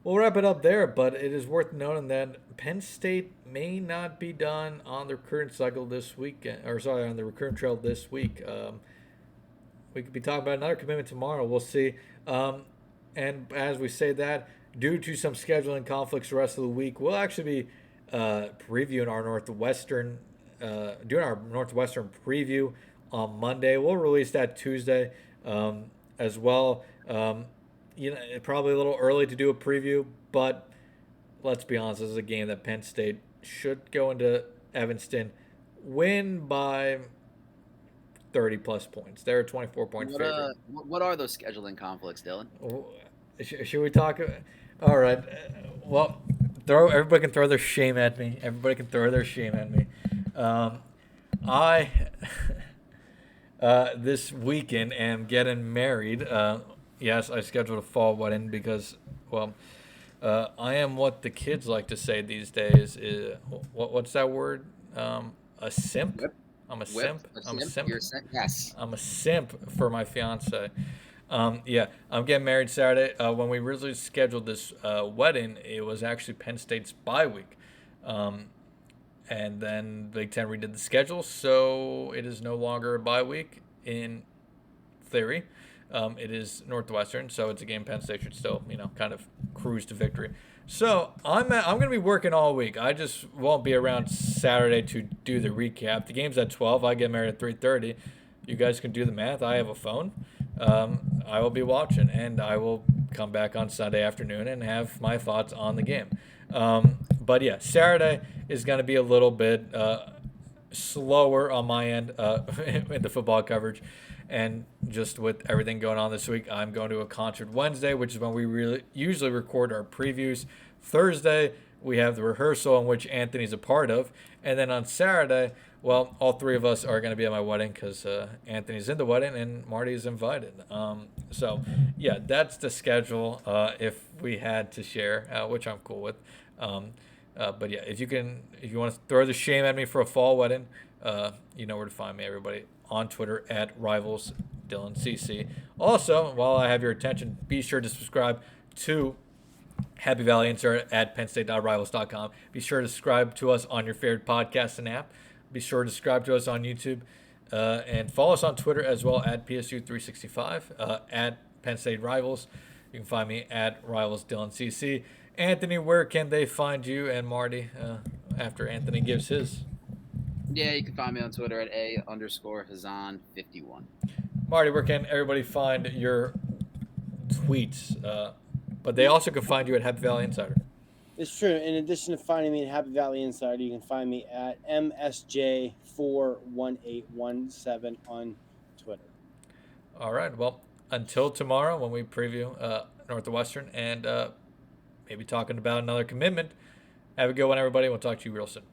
we'll wrap it up there, but it is worth noting that Penn State may not be done on the recruiting cycle this weekend, on the recruiting trail this week. We could be talking about another commitment tomorrow. We'll see. And as we say that, due to some scheduling conflicts the rest of the week, we'll actually be previewing our Northwestern, doing our Northwestern preview on Monday. We'll release that Tuesday as well. Probably a little early to do a preview, but let's be honest, this is a game that Penn State should go into Evanston, win by 30-plus points. They're a 24-point favorite. What are those scheduling conflicts, Dylan? Should we talk? All right. Well, everybody can throw their shame at me. this weekend am getting married. Yes, I scheduled a fall wedding because, well, I am what the kids like to say these days. What's that word? A simp. Whip, I'm a whip, simp. a I'm a simp. simp. You're a simp. Yes. I'm a simp for my fiance. Yeah, I'm getting married Saturday. When we originally scheduled this wedding, it was actually Penn State's bye week. Um, and then Big Ten redid the schedule, so it is no longer a bye week in theory. It is Northwestern, so it's a game Penn State should still, kind of cruise to victory. So I'm going to be working all week. I just won't be around Saturday to do the recap. The game's at 12. I get married at 3:30. You guys can do the math. I have a phone. I will be watching, and I will come back on Sunday afternoon and have my thoughts on the game. But yeah, Saturday is going to be a little bit slower on my end in the football coverage. And just with everything going on this week, I'm going to a concert Wednesday, which is when we really usually record our previews. Thursday, we have the rehearsal in which Anthony's a part of. And then on Saturday, well, all three of us are going to be at my wedding because Anthony's in the wedding and Marty's invited. So, yeah, that's the schedule if we had to share, which I'm cool with. But yeah, if you want to throw the shame at me for a fall wedding, you know where to find me, everybody. On Twitter at Rivals Dylan CC. Also, while I have your attention, be sure to subscribe to Happy Valley Insert at pennstate.rivals.com. Be sure to subscribe to us on your favorite podcasting app. Be sure to subscribe to us on YouTube. And follow us on Twitter as well at PSU365, at Penn State Rivals. You can find me at Rivals Dylan CC. Anthony, where can they find you and Marty after Anthony gives his? Yeah, you can find me on Twitter at A_Hazan51. Marty, where can everybody find your tweets? But they also can find you at Happy Valley Insider. It's true. In addition to finding me at Happy Valley Insider, you can find me at MSJ41817 on Twitter. All right. Well, until tomorrow when we preview Northwestern and maybe talking about another commitment, have a good one, everybody. We'll talk to you real soon.